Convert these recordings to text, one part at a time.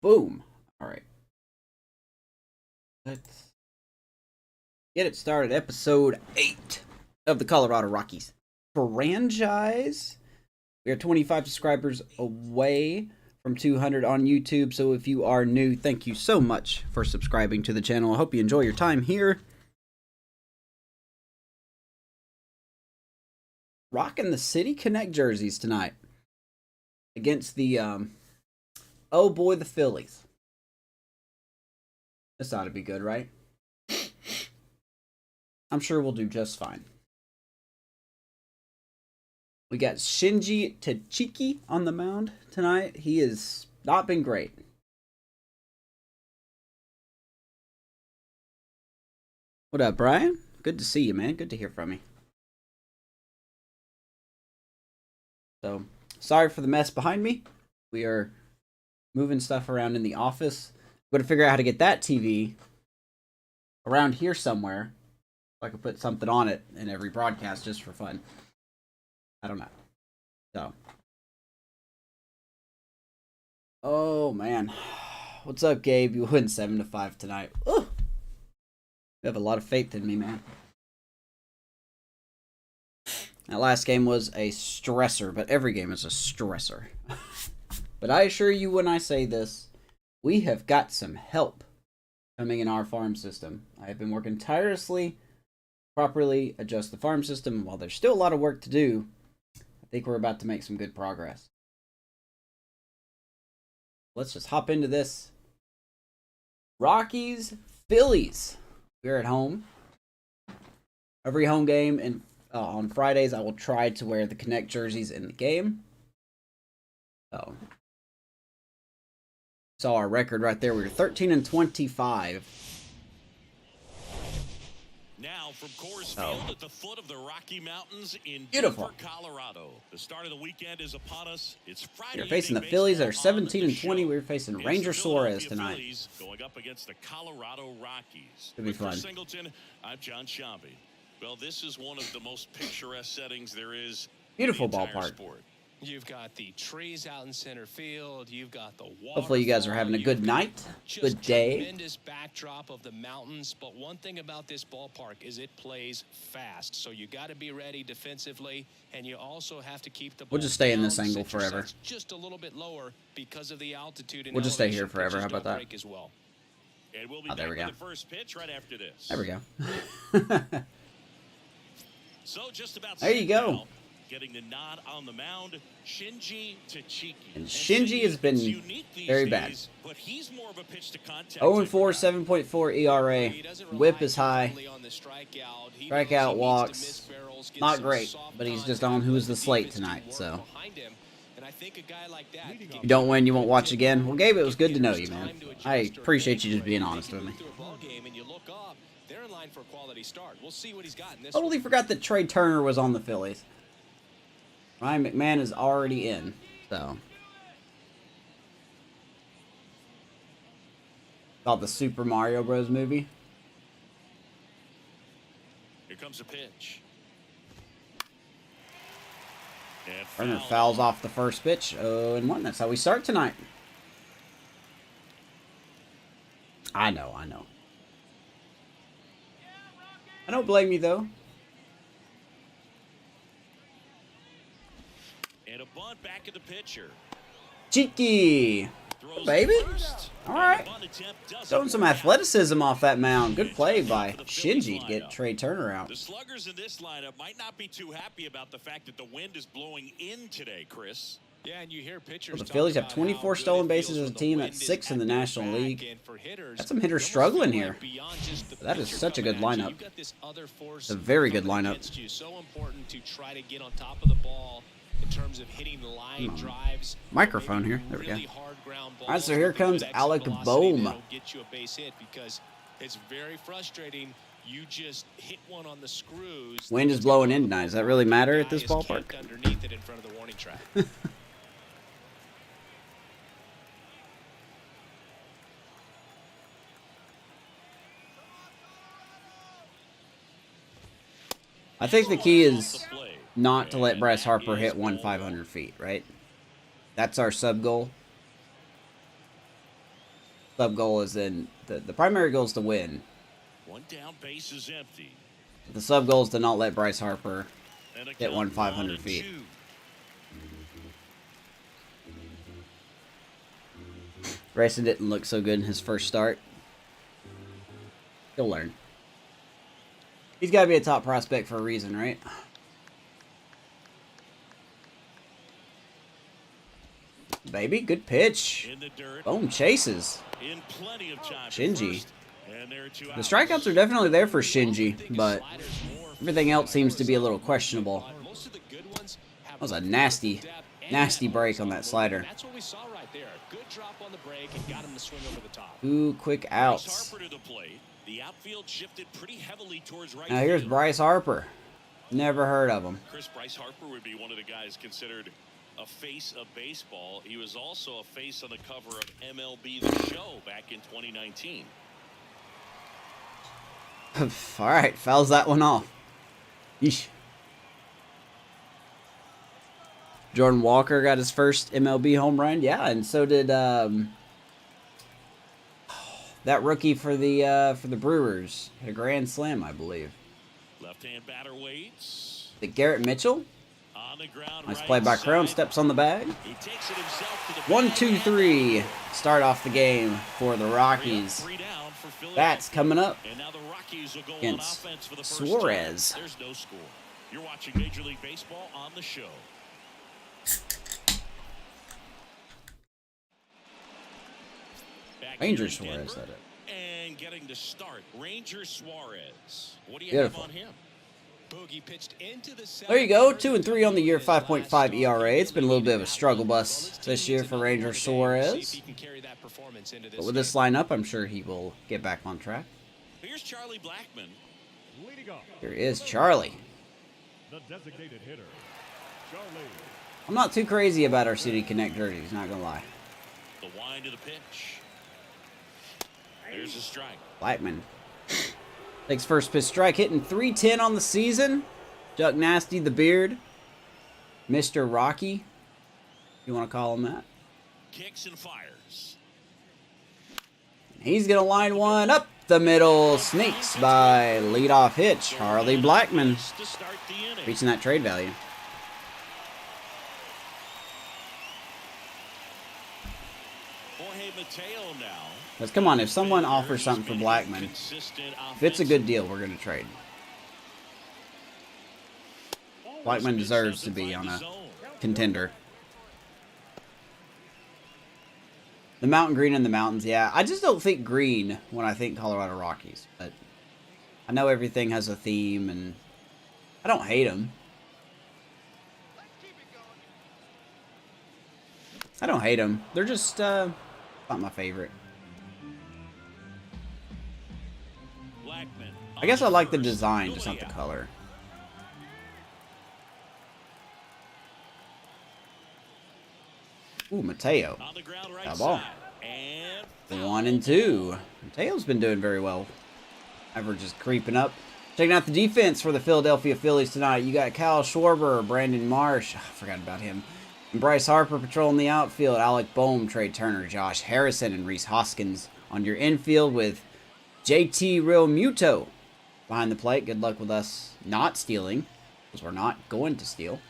Boom. All right. Let's get it started. Episode 8 of the Colorado Rockies franchise. We are 25 subscribers away from 200 on YouTube. So if you are new, thank you so much for subscribing to the channel. I hope you enjoy your time here. Rocking the City Connect jerseys tonight against the, oh boy, the Phillies. This ought to be good, right? I'm sure we'll do just fine. We got Shinji Tachiki on the mound tonight. He has not been great. What up, Brian? Good to see you, man. Good to hear from you. So, sorry for the mess behind me. We are moving stuff around in the office. Got to figure out how to get that TV around here somewhere. So I could put something on it in every broadcast just for fun. I don't know. So. Oh, man. What's up, Gabe? You win 7-5 tonight. Ooh. You have a lot of faith in me, man. That last game was a stressor, but every game is a stressor. But I assure you when I say this, we have got some help coming in our farm system. I have been working tirelessly, properly adjust the farm system. While there's still a lot of work to do, I think we're about to make some good progress. Let's just hop into this. Rockies, Phillies. We're at home. Every home game and on Fridays, I will try to wear the Connect jerseys in the game. So, saw our record right there. We were 13-25. Now from Coors Field at the foot of the Rocky Mountains in Beautiful. Denver, Colorado. The start of the weekend is upon us. It's Friday. We're facing the Phillies that are 17-20. We're facing Ranger Suarez tonight. Phillies going up against the Colorado Rockies. It'll be fun. For Singleton, I'm John Shambi. Well, this is one of the most picturesque settings there is. Beautiful in the entire ballpark. Sport. You've got the trees out in center field. You've got the water. Hopefully you guys are having a good night, good day. Tremendous backdrop of the mountains. But one thing about this ballpark is it plays fast. So you got to be ready defensively, and you also have to keep the ball. We'll just stay in this down, angle set your forever. sets just a little bit lower because of the altitude. And We'll just stay elevation. here forever. How Pitches about that? don't break as well. And we'll be there we back go. with the first pitch right after this. There we go. So just about There you go. now, getting the nod on the mound, Shinji Tachiki. And Shinji has been very bad. Days, but he's more of a pitch to contact 0-4, type of guy. 7.4 ERA. Whip is high. Strikeout, walks. Not great, but he's just on who's the slate tonight, so. If you don't win, you won't watch again. Well, Gabe, it was good to know you, man. I appreciate you just being honest with me. Totally forgot that Trey Turner was on the Phillies. Ryan McMahon is already in, so. Called the Super Mario Bros. Movie. Here comes a pitch. Turner fouls off the first pitch. 0-1. That's how we start tonight. I know. I don't blame you, though. And a bunt back of the pitcher. Cheeky. Baby. All right. Showing some athleticism off that mound. Good play by Shinji to get Trey Turner out. The sluggers in this lineup might not be too happy about the fact that the wind is blowing in today, Chris. Yeah, and you hear pitchers. Well, the Phillies have 24 stolen bases as a team. That's 6 in the National League. Got some hitters struggling here. That is such a good lineup. It's a very good lineup. So important to try to get on top of the ball in terms of hitting line drives. Microphone here. There we go. All right, so here comes Alec Boehm. Get you a base hit because it's very frustrating. You just hit one on the screws. Wind is blowing in tonight. Does that really matter at this ballpark? Underneath it in front of the warning track. I think the key is not to let Bryce Harper hit 500 feet, right? That's our sub goal. Sub goal is in the primary goal is to win. One down, base is empty. The sub goal is to not let Bryce Harper And a hit one count, 500 feet. 1-2. Grayson didn't look so good in his first start. He'll learn. He's got to be a top prospect for a reason, right? Baby, good pitch. In the dirt. Boom, chases. In plenty of time. Shinji. And there are 2 The outs. strikeouts are definitely there for Shinji, but everything else seems to be a little questionable. That was a nasty, nasty break on that slider. That's what we saw right there. Good drop on the break and got him to swing over the top. 2 quick outs. Harper to the plate. The outfield shifted pretty heavily towards right Now here's field. Bryce Harper. Never heard of him. Bryce Harper would be one of the guys considered a face of baseball. He was also a face on the cover of MLB The Show back in 2019. All right, fouls that one off. Yeesh. Jordan Walker got his first MLB home run. Yeah, and so did that rookie for the Brewers. Hit a grand slam, I believe. Left-hand batter waits. The Garrett Mitchell. On the ground, Nice right play by Crown. side. Steps on the bag. He takes it himself to the 1, bag 2, and 3. Start off the game for the three up, Rockies. 3 down for Philadelphia. That's coming up And now the Rockies will go against on offense for the first Suarez. time. There's no score. You're watching Major League Baseball on the show. Back Ranger here in Suarez Denver, had it. and getting to start, Ranger Suarez. What do you Beautiful. have on him? Boogie pitched into the There you go, 2 and 3 on the year, 5.5 ERA. It's been a little bit of a struggle bus this year for Ranger Suarez. But with this lineup, I'm sure he will get back on track. Here's Charlie Blackmon. Leading off, Here is Charlie. the designated hitter, Charlie. I'm not too crazy about our City Connect jerseys, not gonna lie. The wind to the pitch. There's a strike. Blackman takes first pitch strike, hitting .310 on the season. Duck Nasty, the beard. Mr. Rocky, you want to call him that? Kicks and fires. He's going to line one up the middle. Sneaks by leadoff hit, Charlie Blackman. To start the inning. Reaching that trade value. Jorge Mateo now. Because come on, if someone offers something for Blackman, if it's a good deal, we're going to trade. Blackman deserves to be on a contender. The mountain green in the mountains, yeah. I just don't think green when I think Colorado Rockies. But I know everything has a theme, and I don't hate them. I don't hate them. They're just not my favorite. Blackman. I guess I like the design, just not the color. Ooh, Mateo. On the ground right Got a ball. side. And 1 and 2. Mateo's been doing very well. Average is creeping up. Checking out the defense for the Philadelphia Phillies tonight. You got Kyle Schwarber, Brandon Marsh. I forgot about him. And Bryce Harper patrolling the outfield. Alec Boehm, Trey Turner, Josh Harrison, and Reese Hoskins on your infield with JT Real Muto behind the plate. Good luck with us not stealing, because we're not going to steal.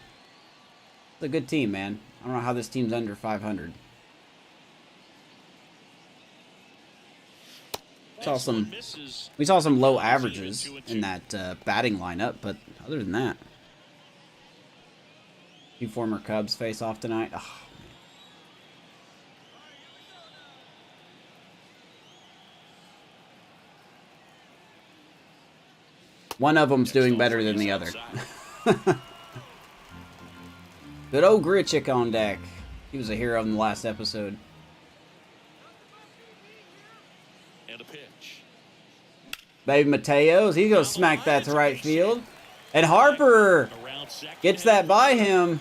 It's a good team, man. I don't know how this team's under 500. We saw some low averages in that batting lineup, but other than that, 2 former Cubs face off tonight. Oh, one of them's doing better than the other. Good old Grichuk on deck. He was a hero in the last episode. and a pitch. Baby Mateos, he's going to smack that to right field. And Harper Around second gets that by him.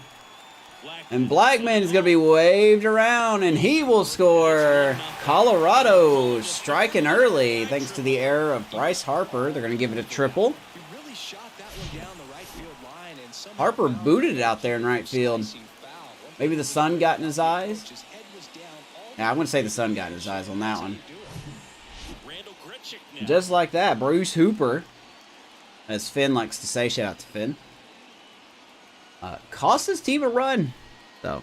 And Blackman is going to be waved around, and he will score. Colorado striking early thanks to the error of Bryce Harper. They're going to give it a triple. He really shot that one down the right field line, and somehow Harper booted it out there in right field. Maybe the sun got in his eyes. Yeah, I'm going to say the sun got in his eyes on that one. now. Just like that, Bruce Hooper, as Finn likes to say, shout out to Finn, cost his team a run. So,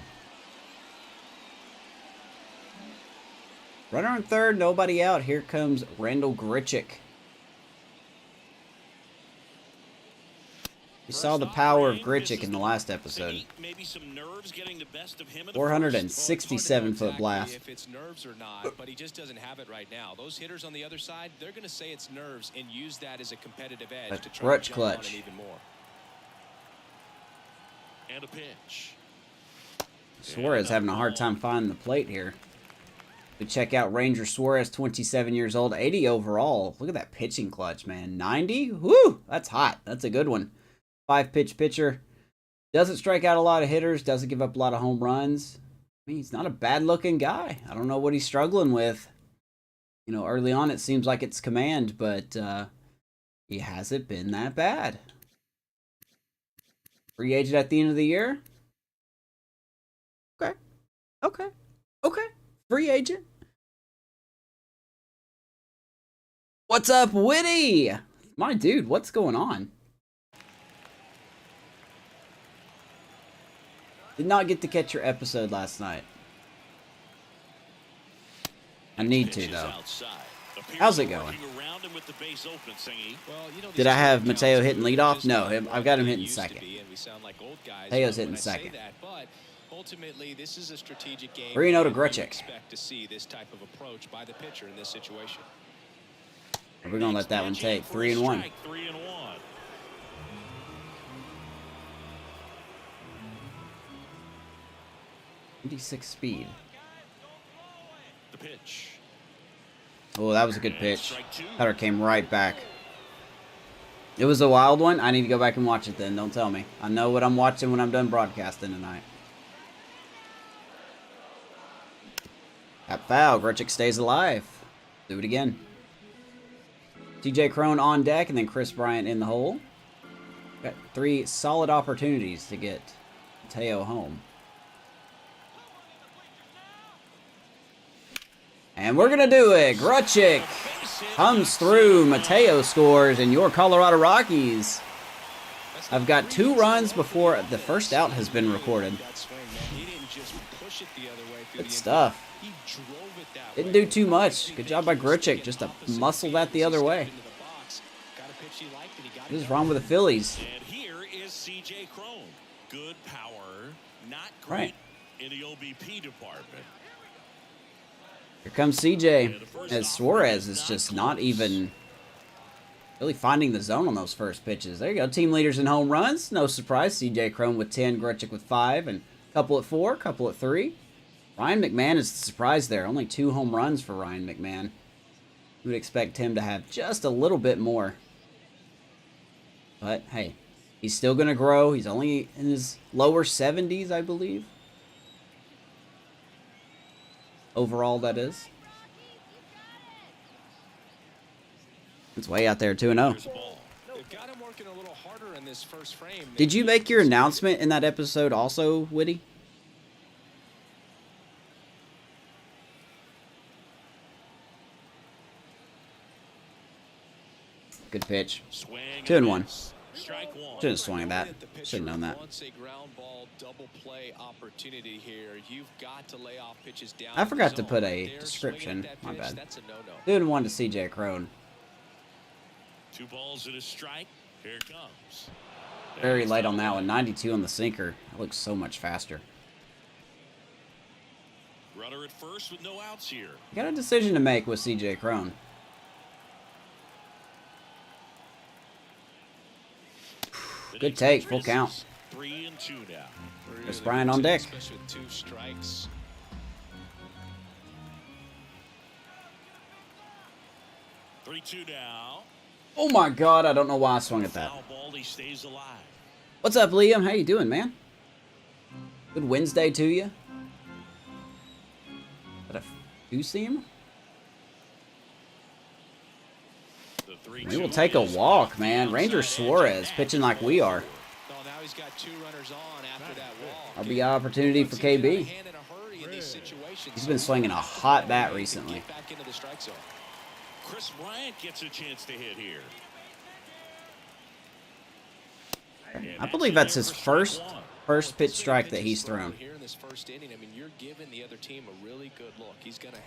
runner on third, nobody out. Here comes Randall Grichuk. We saw the power of Grichuk in the last episode. Maybe some nerves getting the best of him in the 467-foot blast. If it's nerves or not, but he just doesn't have it right now. Those hitters on the other side, they're going to say it's nerves and use that as a competitive edge to try to jump on him even more. And a pitch. Suarez having a hard time finding the plate here. We check out Ranger Suarez, 27 years old, 80 overall. Look at that pitching clutch, man. 90? Woo! That's hot. That's a good one. 5-pitch pitcher. Doesn't strike out a lot of hitters. Doesn't give up a lot of home runs. I mean, he's not a bad-looking guy. I don't know what he's struggling with. You know, early on it seems like it's command, but he hasn't been that bad. Free agent at the end of the year? Okay. Okay. Okay. Free agent. What's up, Witty? My dude, what's going on? Did not get to catch your episode last night. I need to, though. How's it going? Did I have Mateo hitting leadoff? No, I've got him hitting second. Mateo's hitting second. Ultimately, this is a strategic game. 3-0 to Grichuk. Expect to see this type of approach by the pitcher in this situation. We're gonna let that one take 3-1. 3-1. 56 speed. The pitch. Oh, that was a good pitch. Cutter came right back. It was a wild one. I need to go back and watch it then. Don't tell me. I know what I'm watching when I'm done broadcasting tonight. Tap foul. Grichuk stays alive. Do it again. TJ Crone on deck and then Chris Bryant in the hole. Got 3 solid opportunities to get Mateo home. And we're going to do it. Grichuk comes through. Mateo scores, and your Colorado Rockies have got 2 runs before the first out has been recorded. Good stuff. Didn't do too much. Good job by Grichuk just to muscle that the other way. What is wrong with the Phillies? And here is CJ Crone. Good power, not great Right. in the OBP department. Here comes CJ, as Suarez is just not even really finding the zone on those first pitches. There you go, team leaders in home runs. No surprise, CJ Crone with 10, Grichuk with 5, and a couple at 4, a couple at 3. Ryan McMahon is the surprise there. Only 2 home runs for Ryan McMahon. We would expect him to have just a little bit more. But, hey, he's still going to grow. He's only in his lower 70s, I believe. Overall, that is. It's way out there, 2-0. Did you make your announcement in that episode also, Witty? Good pitch. 2-1. Should have swung at that. Should have known that. I forgot to put a description. My bad. 2-1 to CJ Crone. 2 balls and a strike. Here it comes. Very light on that one. 92 on the sinker. That looks so much faster. Runner at first with no outs here. You got a decision to make with CJ Crone. Good take, full count. 3-2 now. Chris Bryant on deck. 2 strikes. 3-2 now. Oh my God, I don't know why I swung at that. Foul ball, he stays alive. What's up, Liam? How you doing, man? Good Wednesday to you. Got a 2-seam? We will take a walk, man. Ranger Suarez pitching like we are. RBI opportunity for KB. He's been swinging a hot bat recently. Chris Bryant gets a chance to hit here. I believe that's his first pitch strike that he's thrown.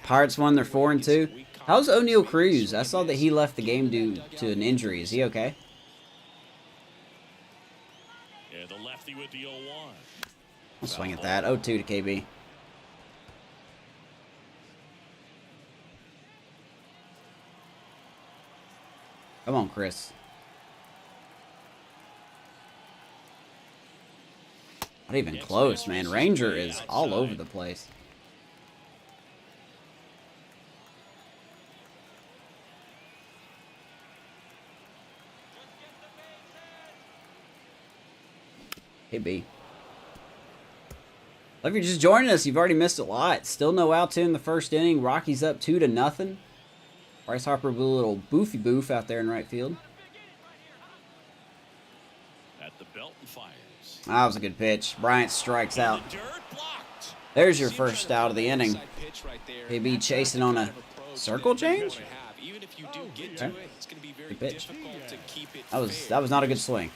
Pirates won. They're 4-2. How's O'Neal Cruz? I saw that he left the game due to an injury. Is he okay? Yeah, the lefty with the 0-1. I'll swing at that. 0-2 to KB. Come on, Chris. Not even close, man. Ranger is all over the place. Hey, B. Well, if you're just joining us, you've already missed a lot. Still no outs in the first inning. Rockies up 2-0. Bryce Harper with a little boofy boof out there in right field. At the belt and fires. That was a good pitch. Bryant strikes out. There's your first out of the inning. KB chasing on a circle change? Okay. Good pitch. That was not a good swing.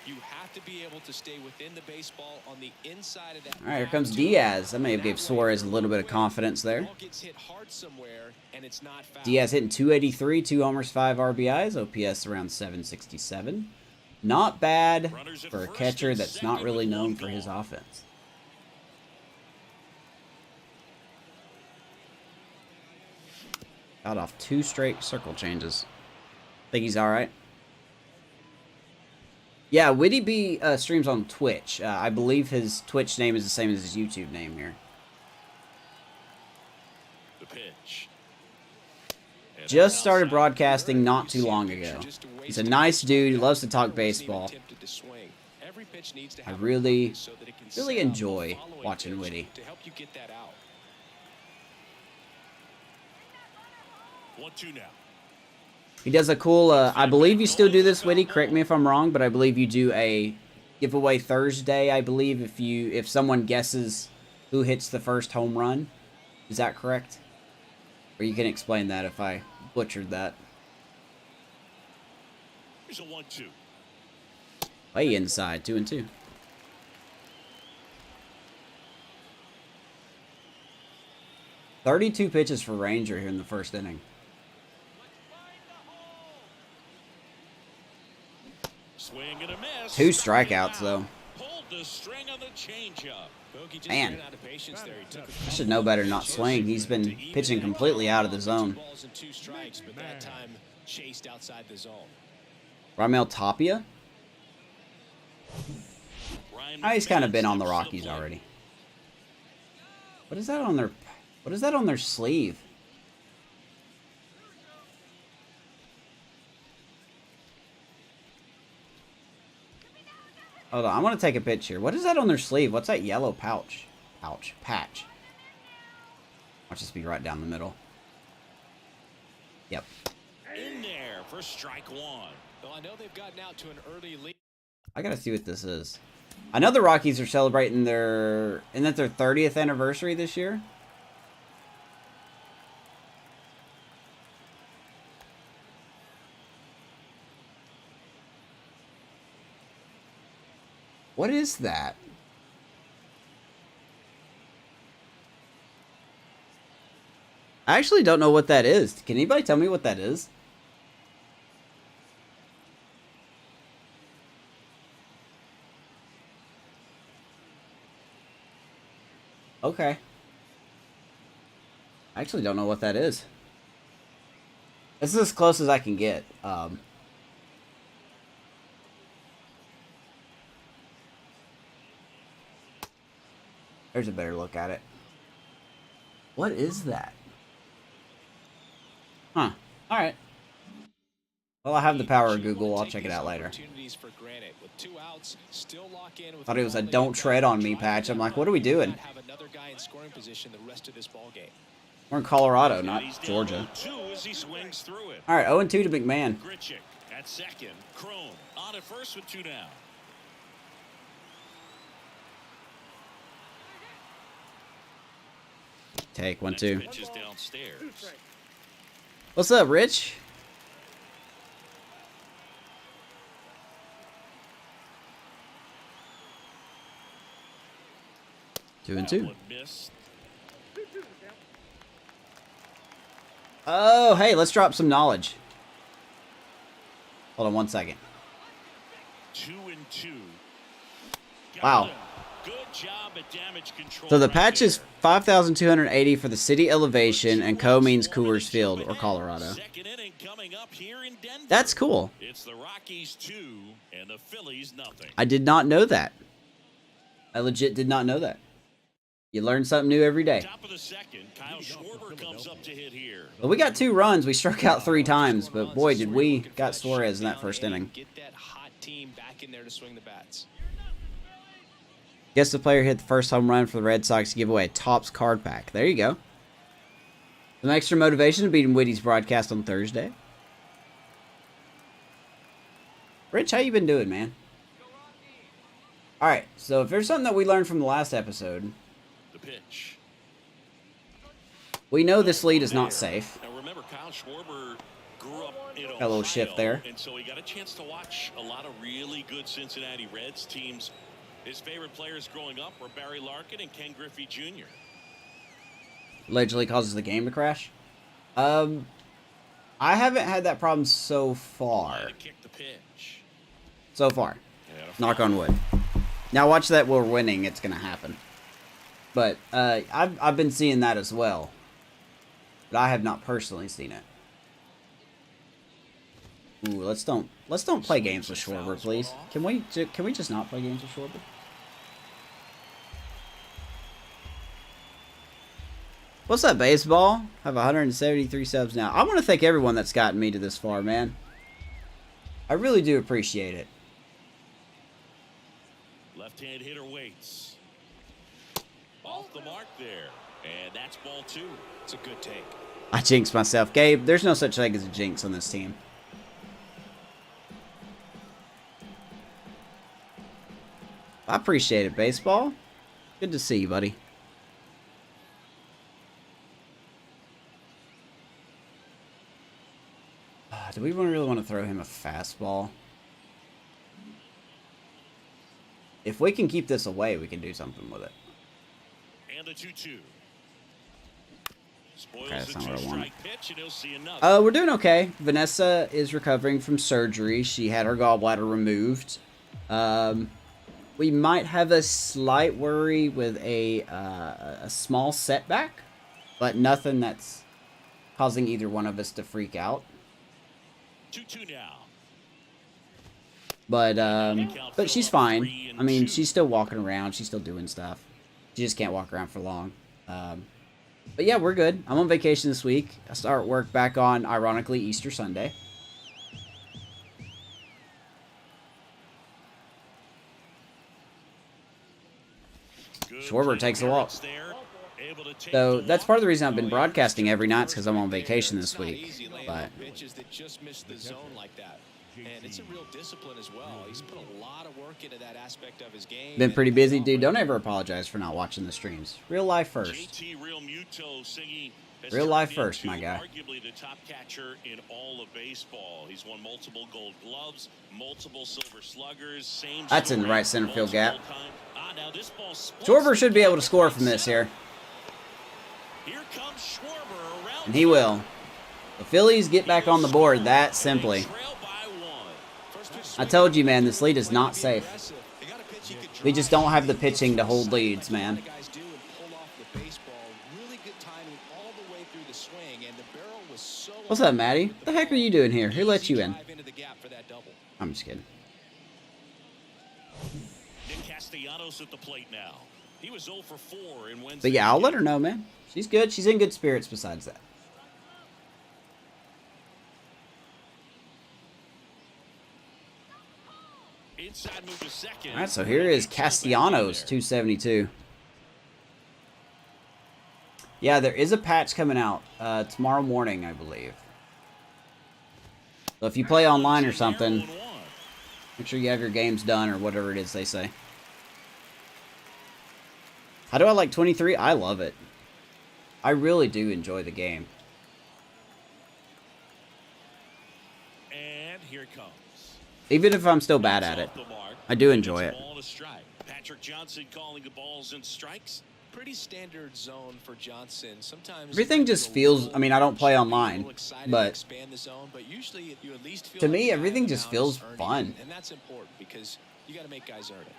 You have to be able to stay within the baseball on the inside of that. All right, here comes Diaz. I may have gave Suarez a little bit of confidence there. Diaz hitting 283, 2 homers, 5 RBIs, OPS around 767. Not bad for a catcher that's not really known for his offense. Got off 2 straight circle changes. Think he's all right. Yeah, Whitty B streams on Twitch. I believe his Twitch name is the same as his YouTube name here. The pitch. Just started broadcasting not too long ago. He's a nice dude. He loves to talk baseball. I really enjoy watching Whitty. 1-2 now. He does a cool, I believe you still do this, Whitty, correct me if I'm wrong, but I believe you do a giveaway Thursday, I believe, if someone guesses who hits the first home run. Is that correct? Or you can explain that if I butchered that. Here's a 1-2. Way inside, 2-2. $32 pitches for Ranger here in the first inning. Swing and a miss. 2 strikeouts, though. Pulled the string on the changeup. Man, I should know better not swing. He's been pitching completely out of the zone. Raimel Tapia? He's kind of been on the Rockies already. What is that on their sleeve? Hold on, I want to take a picture. What is that on their sleeve? What's that yellow patch? Watch this be right down the middle. Yep. In there for strike 1. Well, I know they've gotten out to an early lead. I gotta see what this is. I know the Rockies are celebrating their 30th anniversary this year. What is that? I actually don't know what that is. Can anybody tell me what that is? Okay. I actually don't know what that is. This is as close as I can get. There's a better look at it. What is that? Huh. Alright. Well, I have the power of Google. I'll check it out later. Thought it was a don't tread on me patch. I'm like, what are we doing? We're in Colorado, not Georgia. Alright, 0-2 to McMahon. At second, Crone on at first with 2 down. Take 1-2. Pitches downstairs. What's up, Rich? Two and two. Oh, hey, let's drop some knowledge. Hold on one second. 2 and 2. Wow. Good job at damage control. So the right patch is there. 5,280 for the city elevation, and Co means Coors Field or Colorado. Second inning coming up here in Denver. That's cool. It's the Rockies 2 and the Phillies nothing. I did not know that. I legit did not know that. You learn something new every day. Top of the second, Kyle Schwarber comes up to hit here. Well, we got 2 runs. We struck out 3 times, but boy, did we got Suarez in that first inning. Get that hot team back in there to swing the bats. Guess the player hit the first home run for the Red Sox to give away a Topps card pack. There you go. Some extra motivation to beating Whitty's broadcast on Thursday. Rich, how you been doing, man? Alright, so if there's something that we learned from the last episode, The pitch. we know this lead is not safe. Now remember, Kyle Schwarber grew up in Ohio, Got a little shift there. and so he got a chance to watch a lot of really good Cincinnati Reds teams. His favorite players growing up were Barry Larkin and Ken Griffey Jr. Allegedly causes the game to crash. I haven't had that problem so far. To kick the pitch. So far. Yeah, Knock on wood. Now watch that we're winning, it's going to happen. But I've been seeing that as well. But I have not personally seen it. Ooh, let's don't play games with Schwarber, please. Can we just not play games with Schwarber? What's up, baseball? I have 173 subs now. I want to thank everyone that's gotten me to this far, man. I really do appreciate it. Left-hand hitter waits. Off the mark there. And that's ball 2. It's a good take. I jinxed myself. Gabe, there's no such thing as a jinx on this team. I appreciate it, baseball. Good to see you, buddy. Do we really want to throw him a fastball? If we can keep this away, we can do something with it. And the 2-2. Spoils Okay, that's the not what I want. 2-strike pitch, and he'll see another. We're doing okay. Vanessa is recovering from surgery. She had her gallbladder removed. We might have a slight worry with a small setback, but nothing that's causing either one of us to freak out. 2-2 now. But she's fine. I mean, she's still walking around. She's still doing stuff. She just can't walk around for long. But yeah, we're good. I'm on vacation this week. I start work back on, ironically, Easter Sunday. Schwarber takes a walk. So that's part of the reason I've been broadcasting every night, because I'm on vacation this week. But Pitches that just missed the zone like that. And it's a real discipline as well. He's put a lot of work into that aspect of his game. been pretty busy, dude. Don't ever apologize for not watching the streams. Real life first. JT Real Muto singing has Real life turned first, into my guy. Arguably the top catcher in all of baseball. He's won multiple Gold Gloves, multiple Silver Sluggers. Same That's in the story, right center field gap. multiple times. Now this ball splits Schwarber the should be able to gap score right from this center. here. Here comes Schwarber around. And he will. The Phillies get back on the board that simply. Trail by 1. I told you, man, this lead is not safe. We just don't have the pitching to hold leads, man. What's up, Maddie? What the heck are you doing here? Who let you in? I'm just kidding. Nick Castellanos at the plate now. He was 0 for 4 in Wednesday. But yeah, I'll let her know, man. She's good. She's in good spirits besides that. Inside move to second. All right, so here is Castellanos, 272. Yeah, there is a patch coming out tomorrow morning, I believe. So if you play online or something, make sure you have your games done or whatever it is they say. How do I like 23? I love it. I really do enjoy the game. Here it comes. Even if I'm still bad at it, I do enjoy it. Patrick Johnson calling the balls and strikes. Pretty standard zone for Johnson. Sometimes Everything just feels, I mean, I don't play online, but to me, everything just feels fun. And that's important because you got to make guys earn it.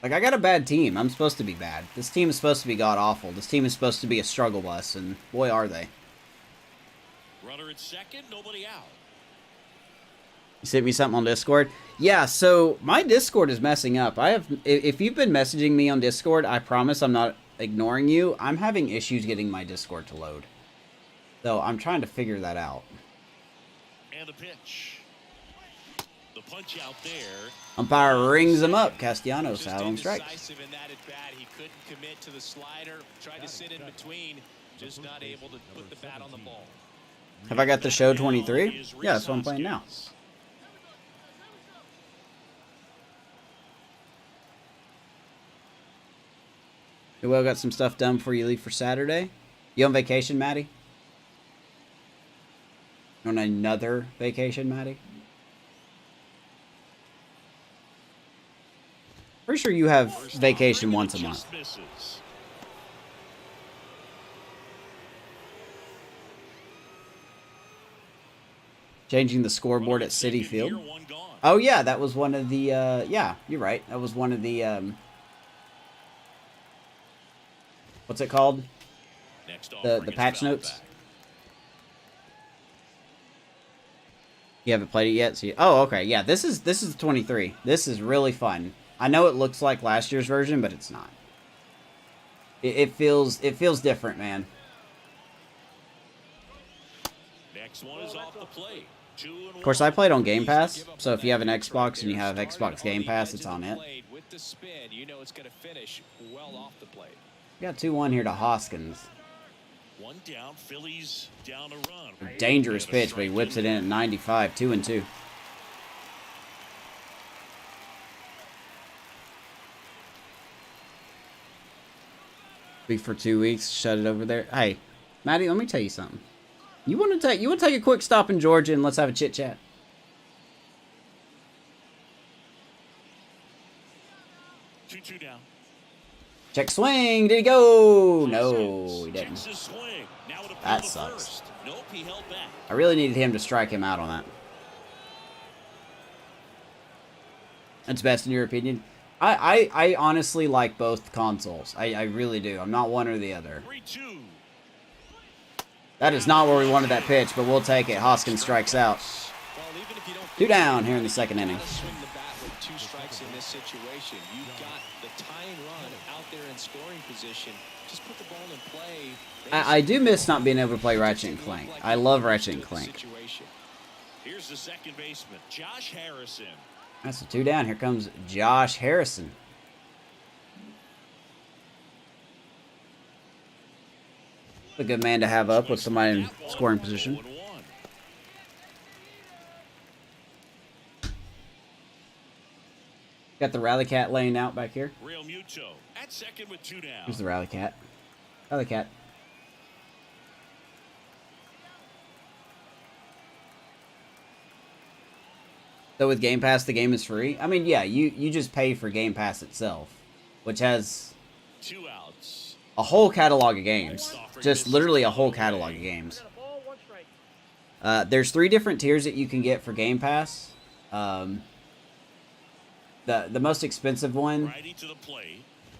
Like, I got a bad team. I'm supposed to be bad. This team is supposed to be god-awful. This team is supposed to be a struggle bus, and boy, are they. Runner at second, nobody out. You sent me something on Discord? Yeah, so my Discord is messing up. If you've been messaging me on Discord, I promise I'm not ignoring you. I'm having issues getting my Discord to load. So I'm trying to figure that out. And the pitch. The punch out there. Umpire rings him up. Castellanos out on strike. Decisive in that at bat. He couldn't commit to the slider. Tried to sit in between. Just not able to put the bat on the ball. Have I got the show 23? Yeah, that's what I'm playing now. Well, got some stuff done before you leave for Saturday. You on vacation, Maddie? On another vacation, Maddie? Pretty sure you have vacation once a month. Changing the scoreboard at Citi Field. Oh yeah, that was one of the yeah, you're right. That was one of the what's it called? The patch notes. You haven't played it yet, so oh, okay. Yeah, this is 23. This is really fun. I know it looks like last year's version, but it's not. It feels different, man. Next one is off the plate. Of course, I played on Game Pass, so if you have an Xbox and you have Xbox Game Pass, it's on it. With the spin, you know it's going to finish well off the plate. We got 2-1 here to Hoskins. One down, Phillies down a run. Dangerous pitch, but he whips it in at 95, 2-2. Be for 2 weeks, shut it over there. Hey, Maddie, let me tell you something. You want to take a quick stop in Georgia and let's have a chit chat? Two down. Check swing. Did he go? No, he didn't. That sucks. I really needed him to strike him out on that. That's best in your opinion. I honestly like both consoles. I really do. I'm not one or the other. That is not where we wanted that pitch, but we'll take it. Hoskins strikes out. 2 down here in the second inning. Two strikes in this situation. You've got the tying run out there in scoring position. Just put the ball in play. I do miss not being able to play Ratchet and Clank. I love Ratchet and Clank. Here's the second baseman, Josh Harrison. That's a 2 down. Here comes Josh Harrison. A good man to have up with somebody in scoring position. Got the Rally Cat laying out back here. At second with 2 down. Here's the Rally Cat. Rally Cat. So with Game Pass, the game is free? I mean, yeah, you just pay for Game Pass itself, which has 2 outs. a whole catalog of games. Just literally a whole catalog of games. There's 3 different tiers that you can get for Game Pass. The most expensive one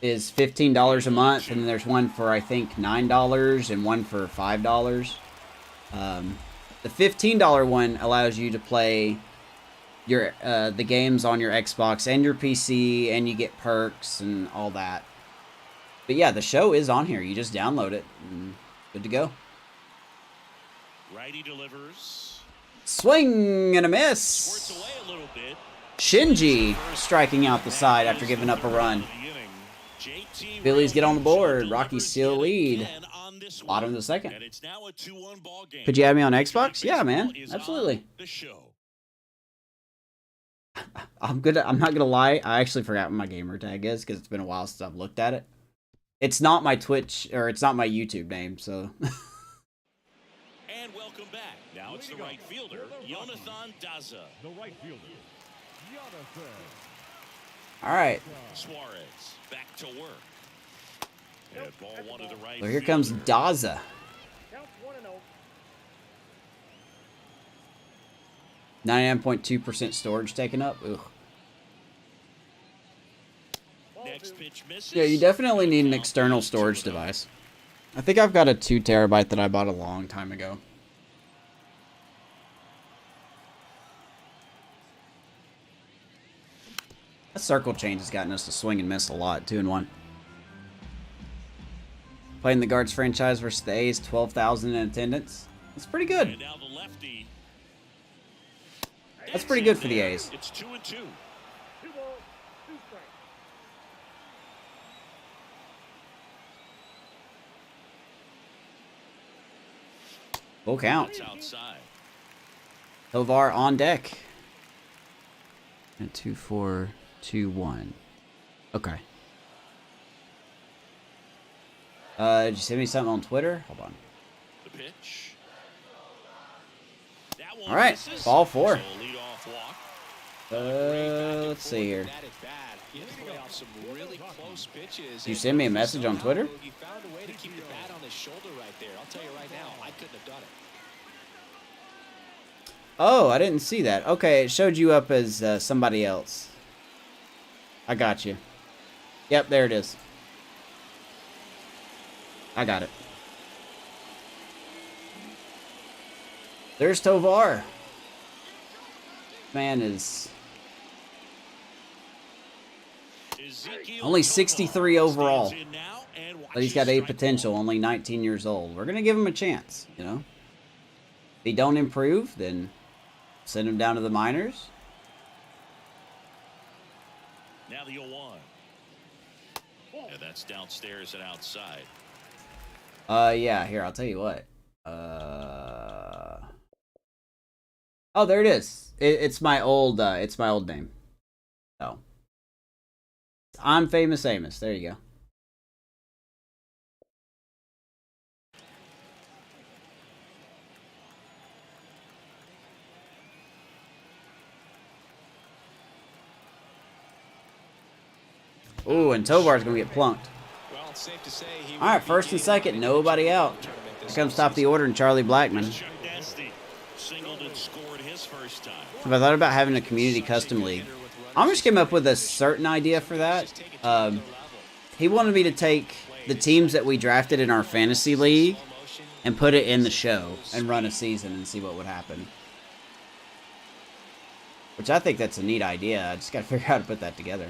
is $15 a month, and then there's one for I think $9 and one for $5. The $15 one allows you to play your the games on your Xbox and your PC, and you get perks and all that. But yeah, the show is on here. You just download it, and good to go. Righty delivers. Swing and a miss. Squirts away a little bit. Shinji striking out the side after giving up a run. Phillies get on the board. Rockies still lead. Bottom of the second. Could you add me on Xbox? Yeah, man. Absolutely. I'm not gonna lie. I actually forgot what my gamer tag is because it's been a while since I've looked at it. It's not my Twitch or it's not my YouTube name, so. And welcome back. Now it's the right fielder, Jonathan Daza. The right fielder, Jonathan. All right. Suarez back to work. And ball one to the right. So here comes Daza. Count 1-0. 99.2% storage taken up. Ugh. Next pitch misses. Yeah, you definitely need an external storage device. I think I've got a 2 terabyte that I bought a long time ago. That circle change has gotten us to swing and miss a lot. 2-1. Playing the Guards franchise versus the A's, 12,000 in attendance. That's pretty good. And now the lefty. That's pretty good for the A's. It's 2-2. 2 balls, 2 strikes. Full count. It's outside. Tovar on deck. And 2-4-2-1. Okay. Did you send me something on Twitter? Hold on. The pitch. That one All right, misses. ball 4. So leadoff walk. Let's see here. That at bat. He had to play off some really close pitches. You send me a message on Twitter? He found a way to keep the bat on his shoulder right there. I'll tell you right now, I couldn't have done it. Oh, I didn't see that. Okay, it showed you up as somebody else. I got you. Yep, there it is. I got it. There's Tovar. Man is only 63 overall. But he's got 8 potential, only 19 years old. We're going to give him a chance, you know. If he don't improve, then send him down to the minors. Now the 0-1. And that's downstairs and outside. Yeah, here, I'll tell you what. Oh, there it is. It's my old name. Oh. I'm Famous Amos. There you go. Ooh, and Tovar's gonna get plunked. Well, it's safe to say he All right, first and second, nobody out. Here comes top of the order and Charlie Blackmon. Chuck Dasty singled and scored his first time. If I thought about having a community custom league, I just came up with a certain idea for that. He wanted me to take the teams that we drafted in our fantasy league and put it in the show and run a season and see what would happen. Which I think that's a neat idea. I just got to figure out how to put that together.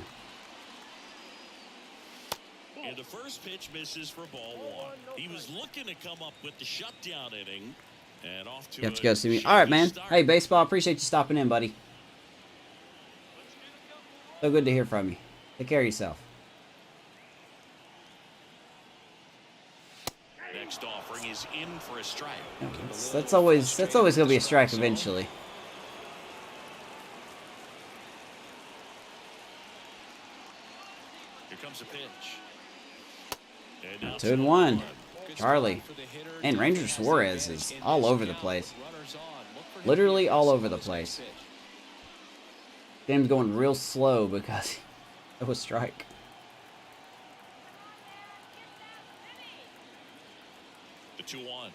And the first pitch misses for ball 1. He was looking to come up with the shutdown inning. And off to You have to go see me. All right, man. Hey, baseball, appreciate you stopping in, buddy. So good to hear from you. Take care of yourself. Next offering is in for a strike. That's always going to be a strike eventually. Here comes a pitch. And now 2-1. Charlie. And Ranger Suarez is all over the place. Literally all over the place. Game's going real slow because it was strike. The 2-1.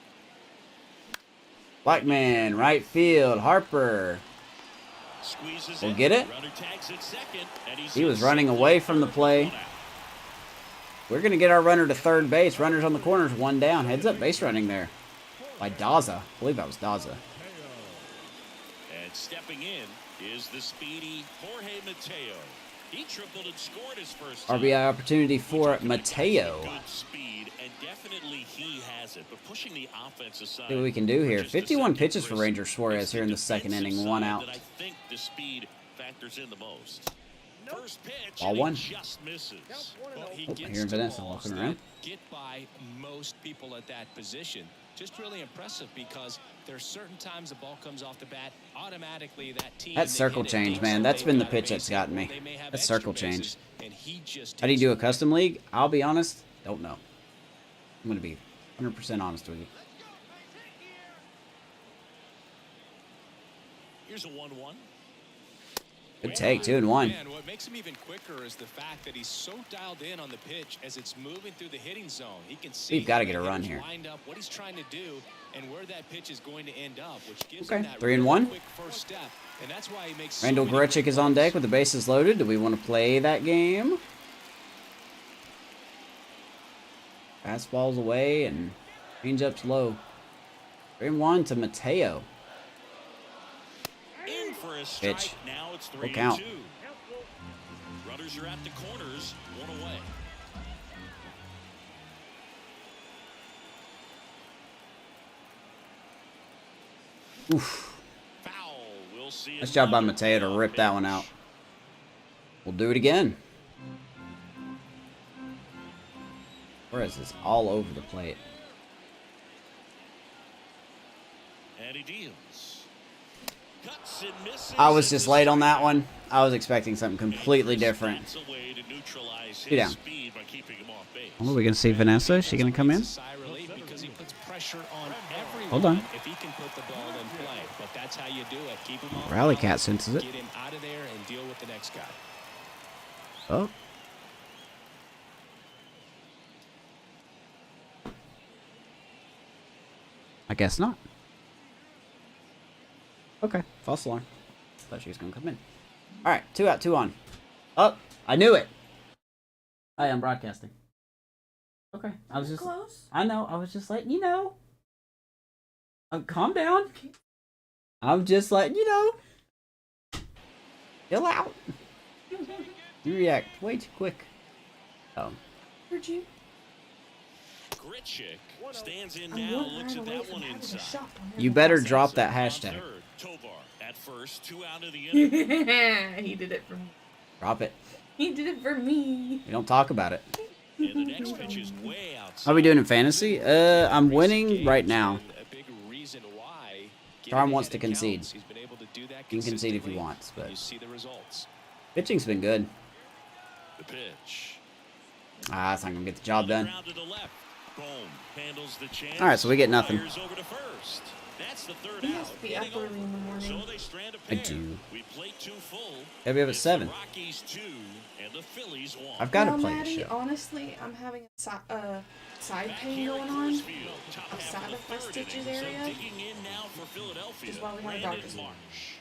Blackman, right field. Harper. Squeezes We'll in. get it. Runner tags at second, and He was running away from the play. We're going to get our runner to third base. Runners on the corners, 1 down. Heads up base running there by Daza. I believe that was Daza. And stepping in is the speedy Jorge Mateo. He tripled and scored his first time. RBI opportunity for Mateo. Good speed, and definitely he has it. But pushing the offense aside. See what we can do here. Just a 51 second, pitches for Chris. Ranger Suarez It's here in the second defensive inning, 1 side out. that I think the speed factors in the most. First pitch, Ball and he 1. just misses. Well, he Oh, gets hearing to Vanessa balls walking that around. get by most people at that position. Just really impressive because there's certain times the ball comes off the bat, automatically that team. That circle change, man, that's been the pitch that's gotten me. That circle change. How do you do a custom league? I'll be honest, don't know. I'm going to be 100% honest with you. Here's a 1-1. Good take, 2-1. Man, what makes him even quicker is the fact that he's so dialed in on the pitch as it's moving through the hitting zone. He can see We've got to get a run here. lined up, what he's trying to do, and where that pitch is going to end up, which gives Okay, him that 3-1. really quick first step, and that's why he makes Randall so many Grichuk great is on plays. deck with the bases loaded. Do we want to play that game? Fastball's away and changeup's low. 3-1 to Mateo. In for a strike. Pitch. Now it's Full 3-2. count. Runners are at the corners, 1 away. Oof. Foul. We'll see. Nice job by another Mateo to payoff rip that one pitch. out. We'll do it again. Where is this? All over the plate. And he deals. Cuts and misses. I was at just the late on strike. that one. I was expecting something completely different. That's a way to neutralize Get down. his speed by keeping him off base. What are we going to see Vanessa? Is she going to come in? It's a sigh of relief because he puts pressure on everyone. Hold on. If he can put the ball in play, but that's how you do it. Keep him on. Rally the Cat ball, senses it. Get him out of there and deal with the next guy. Oh. I guess not. Okay, false alarm. Thought she was gonna come in. All right, 2 out, 2 on. Oh, I knew it. Hi, I'm broadcasting. Okay, I was just close. I know. I was just letting you know. Calm down. I'm just letting you know. Chill out. You react way too quick. Oh. Heard you. Grichuk stands in I'm now, one looks line at away that from one having a inside. shot on You him. better drop that On hashtag. third, Tovar at first, 2 out of the inning. He did it for me. Drop it. He did it for me. We don't talk about it. And the next pitch is way outside. How are we doing in fantasy? I'm winning right now. A big reason why. Charm wants to concede. He's been able to do that He can concede if he consistently. wants, but You see the results. pitching's been good. The pitch. That's not gonna get the job done. Round to the left. Boom. Handles the chance. All right, so we get nothing. Fires over to first. That's the third He out. has to be up Getting early over. in the morning. So they strand a I pair. do. We play 2 full. Yeah, we have a It's 7. The Rockies 2 and the Phillies 1. I've got to Well, play Maddie, the show. honestly, I'm having a side Back pain here at going on. Coors Field, top half Outside of the of my third stitches inning. So area. digging in now for Philadelphia. Which is why we have a Brandon doctor's note. Marsh.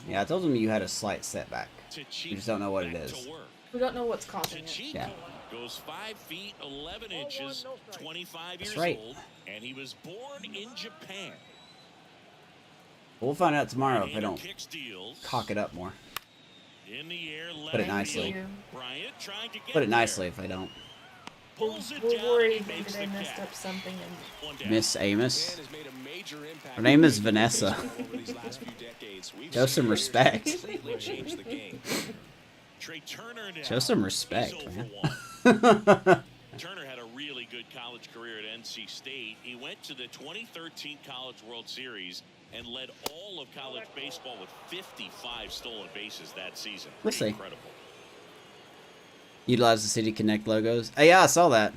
Yeah, I told him you had a slight setback. Tachiko You just don't know what it back is. to work. We don't know what's causing it. Tachiko Yeah. goes 5 feet 11 inches, 25 That's years right. old, and he was born in Japan. We'll find out tomorrow if I Hader don't kicks, deals. cock it up more. In the air, Put it left nicely. field. Bryant trying to get Put it there. nicely if I don't. Pulls it We're down and worried makes that I the messed catch. up something and One down. Miss Amos. Man has made a major impact Her name is on Vanessa. baseball over these last few decades. We've Show seen some players respect. completely change the game. Trey Turner now. Show some respect, He's 0 man. for 1. Turner had a really good college career at NC State. He went to the 2013 College World Series and led all of college baseball with 55 stolen bases that season. We'll see. Incredible. Utilize the City Connect logos. Oh, yeah, I saw that.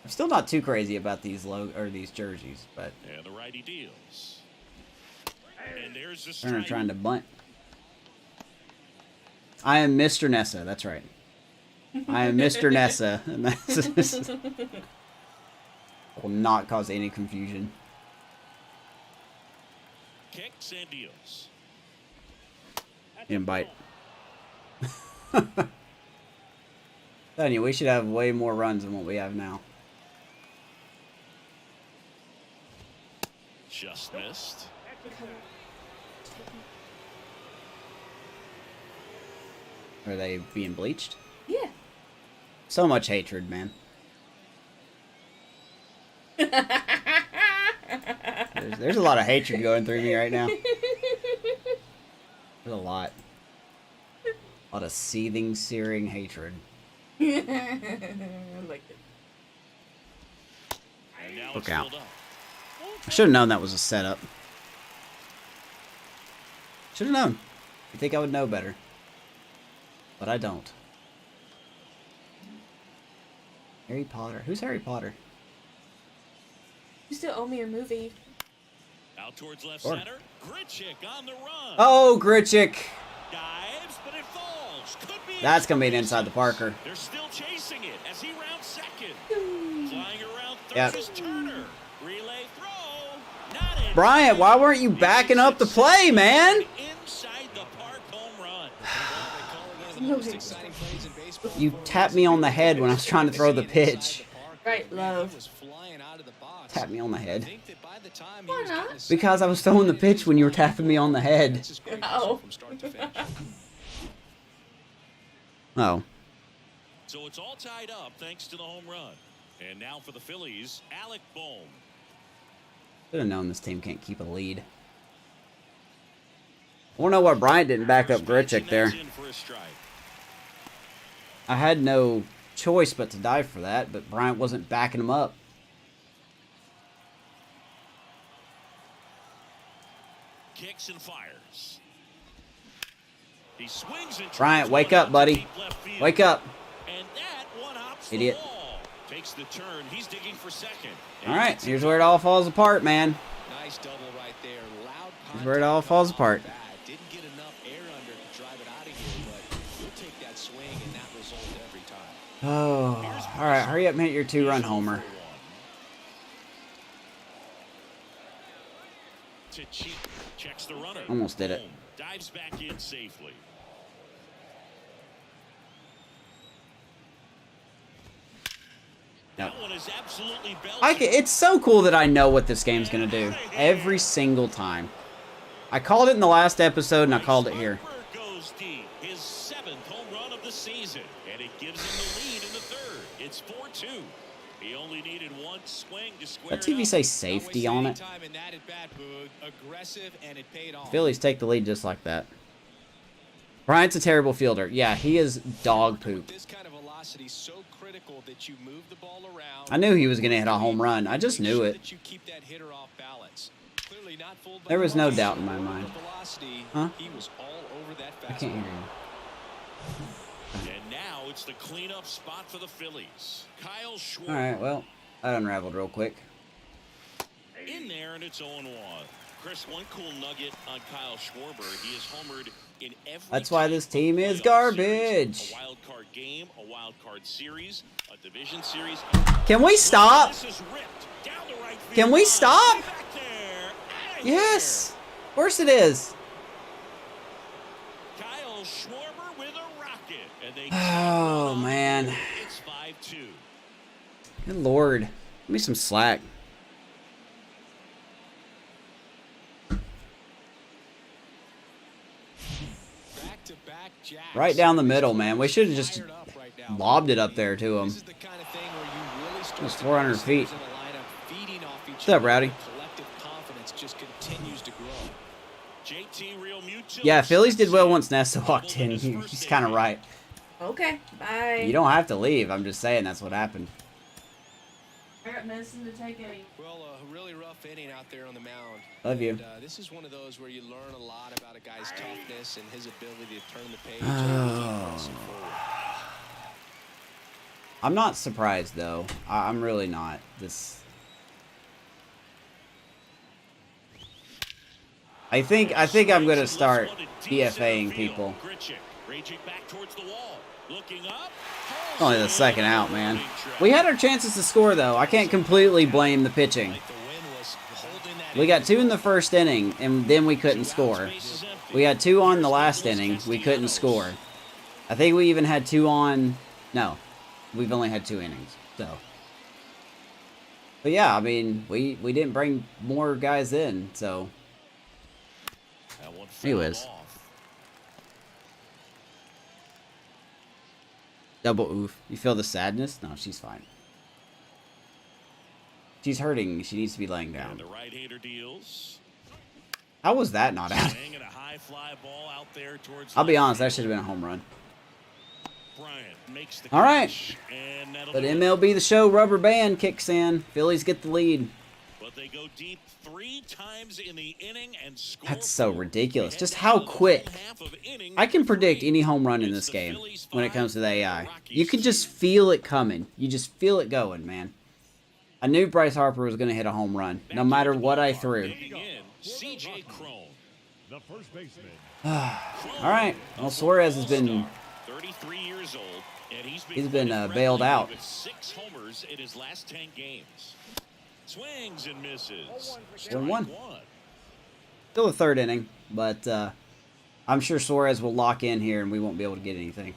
I'm still not too crazy about these these jerseys, but And the righty deals. And there's the Turner strike. trying to bunt. I am Mr. Nessa. That's right. I am Mr. Nessa. And that's will not cause any confusion. Kicks and deals. Didn't bite. Telling you, we should have way more runs than what we have now. Just missed. Are they being bleached? yeah. So much hatred, man. There's a lot of hatred going through me right now. There's a lot. A lot of seething, searing hatred. I like it. And now Look it's out. filled up. I should have known that was a setup. Should have known. You think I would know better. But I don't. Harry Potter. Who's Harry Potter? You still owe me a movie. Out towards left Sure. center. Grichuk on the run. Oh, Grichuk. Dives, but it falls. Could be That's going to be an inside the Parker. They're still chasing it as he rounds second. Flying around third Yep. is Turner. Relay throw. Not in. Bryant, why weren't you backing up the play, man? Inside the park home run. You tapped me on the head when I was trying to throw the pitch. Right, love. Tap me on the head. Why not? Because I was throwing the pitch when you were tapping me on the head. Oh. Oh. So it's all tied up thanks to the home run. And now for the Phillies, Alec Bohm. Should have known this team can't keep a lead. I don't know why Bryant didn't back up Grichuk there. In for a strike. I had no choice but to dive for that, but Bryant wasn't backing him up. Kicks and fires. He swings and Bryant, tries wake one up, out to buddy. deep left field. Wake up. And that one hops Idiot. the wall. Takes the turn. He's digging for second. All right, here's where it all falls apart, man. Nice double right there. Loud Here's where it all falls apart. Didn't get enough air under to drive it out of here, but you'll take that swing and that result every time. Oh, all right, hurry up and hit your two-run homer. To cheat. Checks the runner. Almost did it. Boom. Dives back in safely. Yep. That one is absolutely belted. It's so cool that I know what this game's going to do every single time. I called it in the last episode, and I called it here. Harper goes deep. His 7th home run of the season, and it gives him the lead in the third. It's 4-2. He only needed one swing to square That TV it say up. safety on it? Time in that at bat, Boog. Aggressive, and it paid off. Phillies take the lead just like that. Bryant's a terrible fielder. Yeah, he is dog poop. This kind of velocity so critical that you move the ball around. I knew he was going to hit a home run. I just knew it. That you keep that hitter off balance. Clearly not fooled by There was no velocity. doubt in my mind. Velocity, Huh? He was all over that I can't hear fastball. you. And now it's the cleanup spot for the Phillies. Kyle Schwarber. All right, well, that unraveled real quick. In there, and it's 0-1. Chris, one cool nugget on Kyle Schwarber. He has homered in every. That's why this team is playoff garbage. series. A wild card game, a wild card series, a division series. Can we stop? This is ripped down the right field Can we line. stop? Back there. Outta Yes. Of course it is. here. Kyle Schwarber with a rocket. And they Oh, man. It's 5-2. Good Lord. Give me some slack. Back-to-back jacks. Right down the middle, man. We should have just Fired up right now. lobbed it up there to him. This is the kind of thing where you really start Almost to 400 notice feet. guys in the lineup feeding off each What's up, other. Rowdy? Collective confidence just continues to grow. JT Real Mutual. Yeah, Phillies did well once Nesta walked in. He's kind of right. Okay, bye. You don't have to leave. I'm just saying that's what happened. I got medicine to take any. Well, a really rough inning out there on the mound. Love you. And, this is one of those where you learn a lot about a guy's toughness and his ability to turn the page. Oh. And keep pressing forward. I'm not surprised though. I'm really not. This. I think I'm gonna start DFAing people. Grichuk raging back towards the wall. Looking up. Only the second out, man. We had our chances to score though. I can't completely blame the pitching. Like the win was holding that We got 2 in the first inning, and then we couldn't score. We had 2 on the last inning. We couldn't score. I think we even had 2 on. No, we've only had 2 innings. So, but yeah, I mean, we didn't bring more guys in. So, That one anyways, fouled off. double oof. You feel the sadness? No, she's fine. She's hurting. She needs to be laying And down. the right-hander deals. How was that not out? Hanging a high fly ball out there towards. I'll be left honest. That field. should have been a home run. Bryant makes the All right. catch, and that'll But do it. MLB The Show rubber band kicks in. Phillies get the lead. But they go deep 3 times in the inning and score. That's so 4. ridiculous. They Just head how down to the quick. final half of inning I can predict 3. any home run in It's this the game Phillies when it 5 comes to the and AI. Rockies You can 2. just feel it coming. You just feel it going, man. I knew Bryce Harper was going to hit a home run, no matter what I threw. Digging in, C.J. Cron. The first baseman. All right. Well, Suarez has been 33 years old, and he's been bailed out. with 6 homers in his last 10 games. Swings and misses. 1-1. Still the third inning, but I'm sure Suarez will lock in here, and we won't be able to get anything.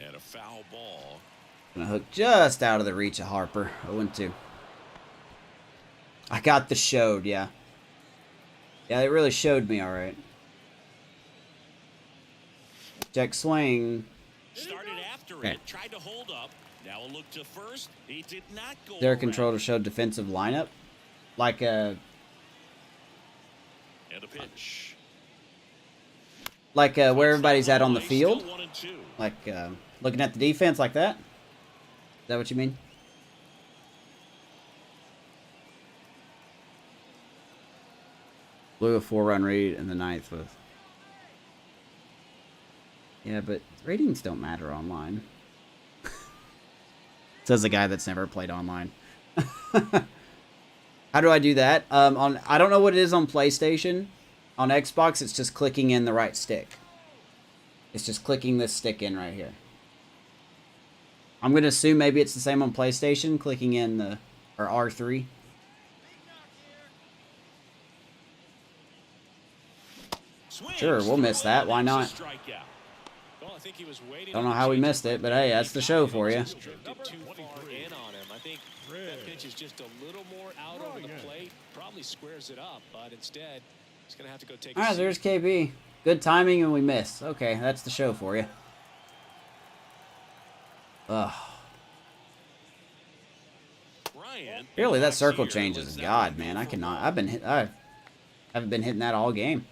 And a foul ball. Gonna hook just out of the reach of Harper. 0-2. I got the showed, yeah. Yeah, it really showed me, all right. Check swing. Started after it, tried to hold up. Now a look to first. He did not go. Their control to show defensive lineup, like a And a pitch. where everybody's at on the field, like looking at the defense like that. Is that what you mean? Blew a 4-run lead in the ninth with. Yeah, but ratings don't matter online. Says the guy that's never played online. How do I do that? I don't know what it is on PlayStation. On Xbox, it's just clicking in the right stick. It's just clicking this stick in right here. I'm gonna assume maybe it's the same on PlayStation, clicking in the or R3. Sure, we'll miss that. Why not? Well, I think he was waiting. Don't know how we missed it, but hey, that's the show for you. Too far in on him. I think that pitch is just a little more out over the plate. Probably squares it up, but instead, he's going to have to go take All right, there's KB. Good timing, and we missed. Okay, that's the show for you. Ugh. Really, that circle change is God, man. I cannot. I haven't been hitting that all game.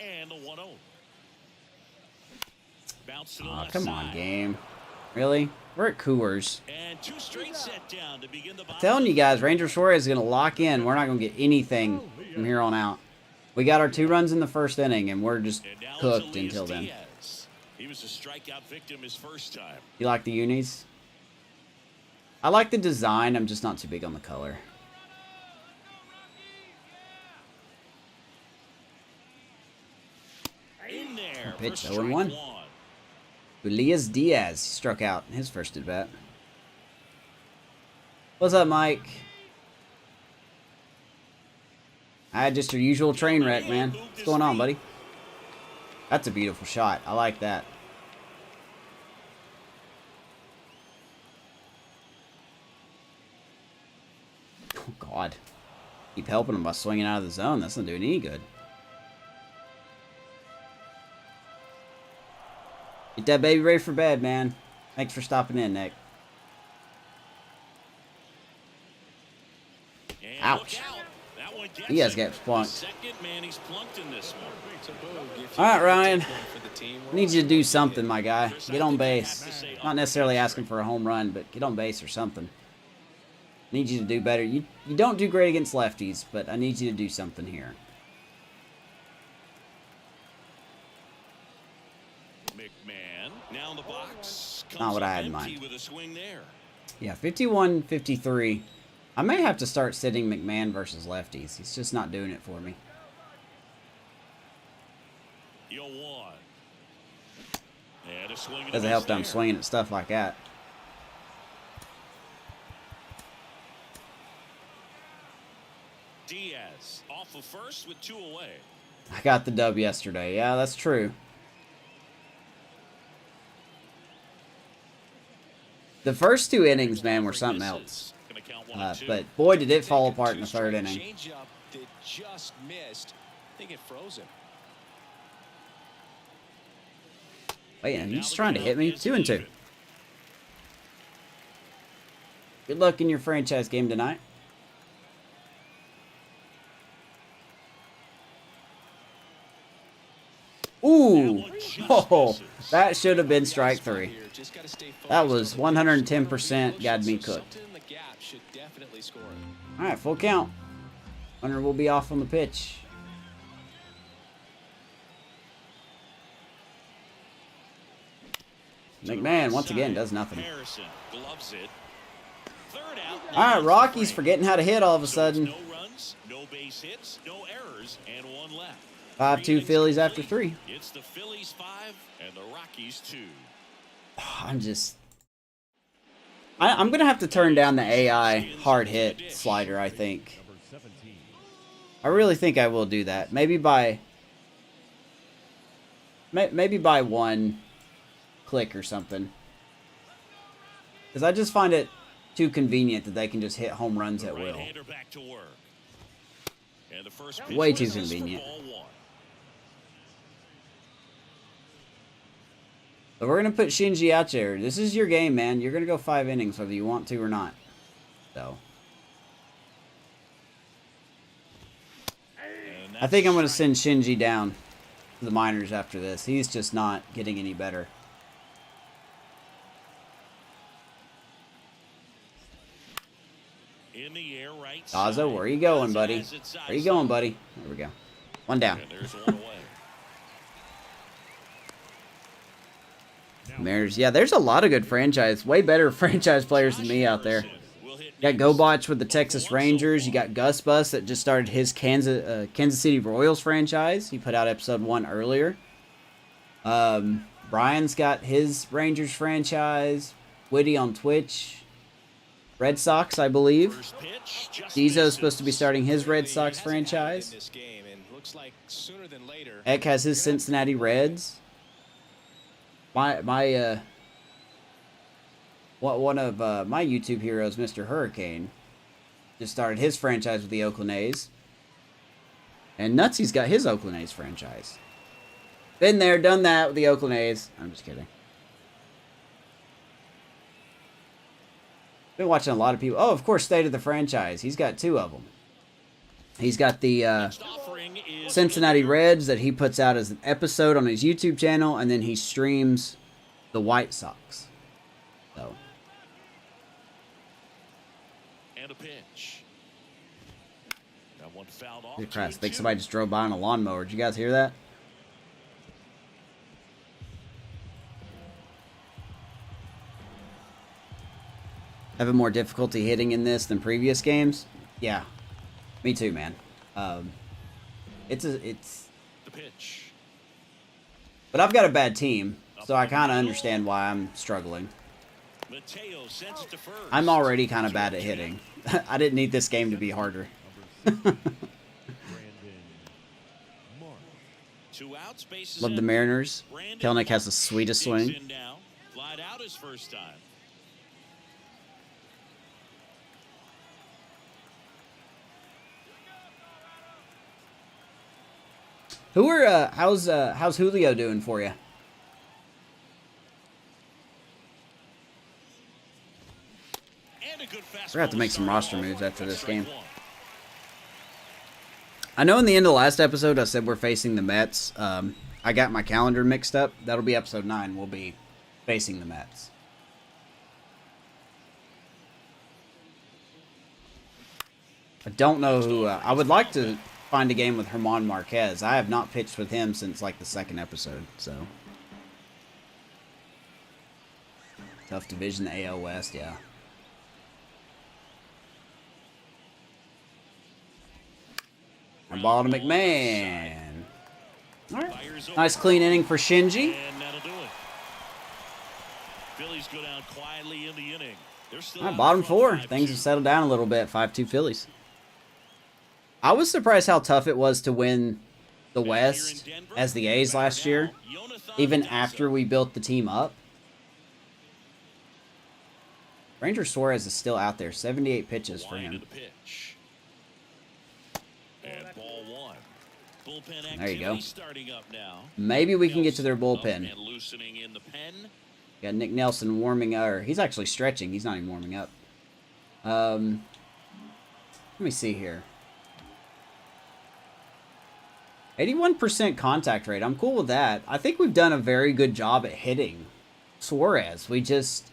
And a 1-0. Oh, come on, game. Really? We're at Coors. And 2 straight set down to begin the I'm telling you guys, Ranger Suarez is going to lock in. We're not going to get anything from here on out. We got our 2 runs in the first inning, and we're just cooked until then. He was a strikeout victim his first time. You like the unis? I like the design. I'm just not too big on the color. In there. Pitch 0-1. Elias Diaz struck out his first at bat. What's up, Mike? Just your usual train wreck, man. What's going on, buddy? That's a beautiful shot. I like that. Oh, God. Keep helping him by swinging out of the zone. That's not doing any good. Get that baby ready for bed, man. Thanks for stopping in, Nick. Ouch. You guys get plunked. Alright, Ryan. I need you to do something, my guy. Get on base. Not necessarily asking for a home run, but get on base or something. I need you to do better. You don't do great against lefties, but I need you to do something here. Now in the box. Not what I had in mind. With a swing there. Yeah, 51-53. I may have to start sitting McMahon versus lefties. He's just not doing it for me. Doesn't help that I'm swinging at stuff like that. Diaz off of first with 2 away. I got the dub yesterday. Yeah, that's true. The first 2 innings, man, were something else. But boy, did it fall apart in the 3rd inning. Changeup that just missed. I think it froze him. Wait, and he's trying to hit me. 2-2. Good luck in your franchise game tonight. Ooh! Oh, that should have been strike 3. That was 110% got me cooked. Alright, full count. Runner will be off on the pitch. McMahon, once again, does nothing. Harrison gloves it. Third out. All right, Rockies forgetting how to hit all of a sudden. No runs, no base hits, no errors, and one left. 5-2 Phillies after 3. It's the Phillies 5 and the Rockies 2. I'm going to have to turn down the AI hard hit slider, I think. I really think I will do that. Maybe by one click or something. Because I just find it too convenient that they can just hit home runs at will. Back to work. And the first Way too convenient. So we're going to put Shinji out there. This is your game, man. You're going to go 5 innings whether you want to or not. So I think I'm going to send Shinji down to the minors after this. He's just not getting any better. In the air, right Daza, where are you going, buddy? Where are you going, buddy? There we go. One down. There's one away. Mariners, yeah, there's a lot of good way better franchise players than me out there. You got GoBotch with the Texas Rangers. You got Gus Bus that just started his Kansas City Royals franchise. He put out episode 1 earlier. Brian's got his Rangers franchise. Witty on Twitch. Red Sox, I believe. Dizo's supposed to be starting his Red Sox franchise. Eck has his Cincinnati Reds. One of my YouTube heroes, Mr. Hurricane, just started his franchise with the Oakland A's. And Nutsy's got his Oakland A's franchise. Been there, done that with the Oakland A's. I'm just kidding. Been watching a lot of people. Oh, of course, State of the Franchise. He's got 2 of them. He's got the Cincinnati Reds that he puts out as an episode on his YouTube channel, and then he streams the White Sox. So. And a pitch. That one fouled off. Good Christ, I think somebody just drove by on a lawnmower. Did you guys hear that? Having more difficulty hitting in this than previous games? Yeah. Me too, man. It's the pitch. But I've got a bad team, so I kind of understand why I'm struggling. Mateo sends it to first. I'm already kind of bad at hitting. I didn't need this game to be harder. 2 outs, bases Love the Mariners. Kelnick has the sweetest swing. Flied out his first time. How's Julio doing for you? I forgot to make some roster moves after this game. I know in the end of the last episode I said we're facing the Mets. I got my calendar mixed up. That'll be episode 9. We'll be facing the Mets. I don't know who... I would like to find a game with Herman Marquez. I have not pitched with him since like the 2nd episode, so... Tough division, the AL West, yeah. And ball to McMahon. All right. Nice clean inning for Shinji. And that'll do it. Phillies go down quietly in the inning. They're still All right, bottom 4. Things have settled down a little bit. 5-2 Phillies. I was surprised how tough it was to win the West as the A's last year, even after we built the team up. Ranger Suarez is still out there. 78 pitches for him. And ball 1. Bullpen There you go. starting up now. Maybe we can get to their bullpen. And loosening in the pen. Got Nick Nelson warming up. Or he's actually stretching. He's not even warming up. Let me see here. 81% contact rate. I'm cool with that. I think we've done a very good job at hitting Suarez. We just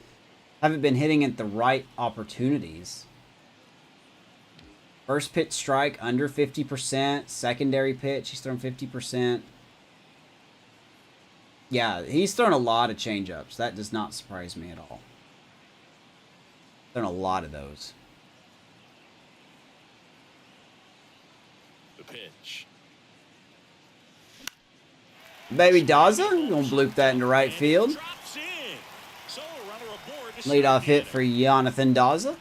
haven't been hitting at the right opportunities. First pitch strike under 50%. Secondary pitch, he's thrown 50%. Yeah, he's thrown a lot of changeups. That does not surprise me at all. Thrown a lot of those. The pitch. Baby Daza, gonna bloop that into right field. Drops in. So a runner aboard to Leadoff second. hit for Jonathan Daza.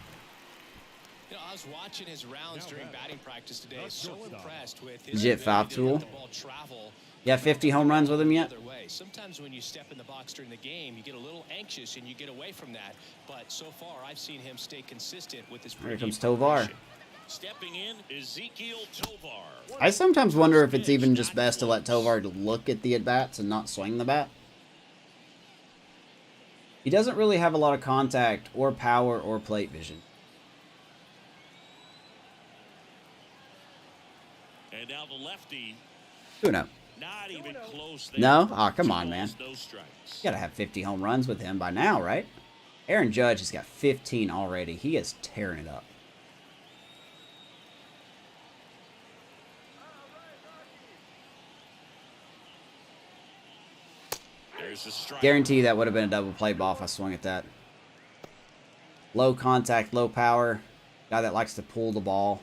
You know, I was watching his rounds during batting practice today. So impressed with his Legit foul ability to let tool. the ball travel. You have 50 home runs with him yet? Other way. Sometimes when you step in the box during the game, you get a little anxious and you get away from that. But so far, I've seen him stay consistent with his. Here comes Tovar. Stepping in, Ezekiel Tovar. I sometimes wonder if it's even just best to let Tovar look at the at-bats and not swing the bat. He doesn't really have a lot of contact or power or plate vision. And now the lefty. Who knows? Not even close there. No? Aw, come on, Two man. balls, no strikes. You gotta have 50 home runs with him by now, right? Aaron Judge has got 15 already. He is tearing it up. There's a strike. Guarantee that would have been a double play ball if I swung at that. Low contact, low power. Guy that likes to pull the ball.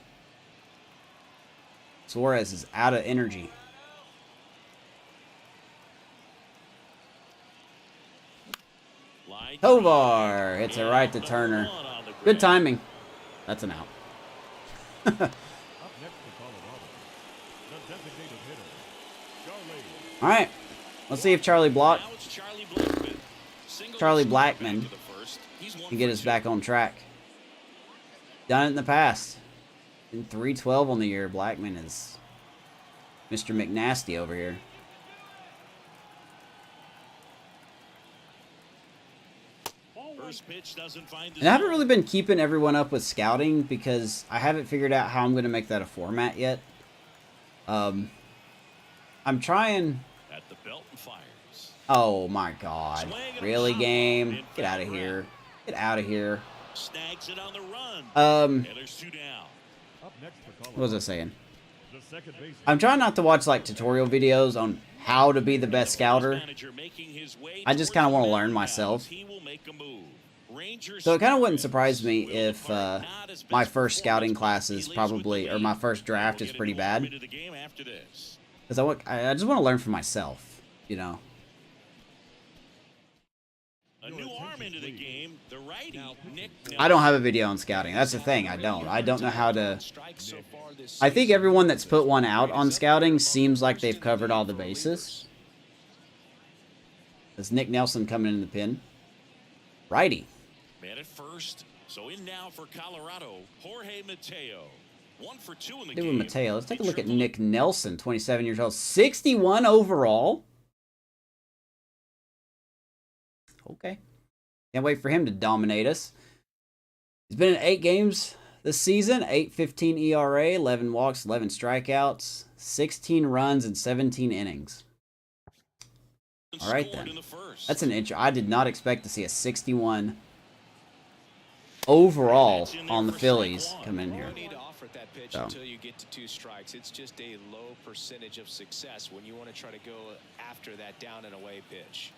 Suarez is out of energy. Line Tovar drive. hits it right to And Turner. the one on the Good ground. timing. That's an out. Up next for Colorado, the designated hitter, Charlie. All right. Let's see if Charlie Block Now it's Charlie Blackmon. Single Charlie single back Blackmon to the first. He's one can get for us two. back on track. Done it in the past. In 312 on the year, Blackman is Mr. McNasty over here. First pitch doesn't find the And I haven't zone. really been keeping everyone up with scouting because I haven't figured out how I'm going to make that a format yet. I'm trying. At the belt and fires. Oh my God! Swing and a Really, pop. game? In Get out of foul here! ground. Get out of here! Snags it on the run. Um, And there's two down. Up next for what Colorado, was I saying? the second baseman, I'm trying not to watch like tutorial videos on how to be the best scouter. Manager making his way I just towards kinda wanna the learn mound myself. as he will make a move. Rangers So it kind of Stars wouldn't surprise me will if depart not as my best first scouting performance, class but is he leads with probably, the or my lead. first draft We'll is get pretty into bad. into the game after this. Because I just want to learn for myself, you know. A new arm into the game, the righty, Nick I don't have a video on scouting. That's the thing. I don't know how to. Strikes so far this I think season. everyone that's put one out on scouting seems like they've covered all the bases. There's Nick Nelson coming in the pin. Righty. Man at first. So in now for Colorado, Jorge Mateo. 1 for 2 in the Doing game. Mateo. Let's take a He look at tripled Nick Nelson, 27 years old, 61 overall. Okay. Can't wait for him to dominate us. He's been in 8 games this season, 8.15 ERA, 11 walks, 11 strikeouts, 16 runs, and 17 innings. and All right, scored then. in the first. That's an intro. I did not expect to see a 61 overall on the Phillies come in here. No need to offer at that pitch So. until you get to 2 strikes. It's just a low percentage of success when you want to try to go after that down and away pitch.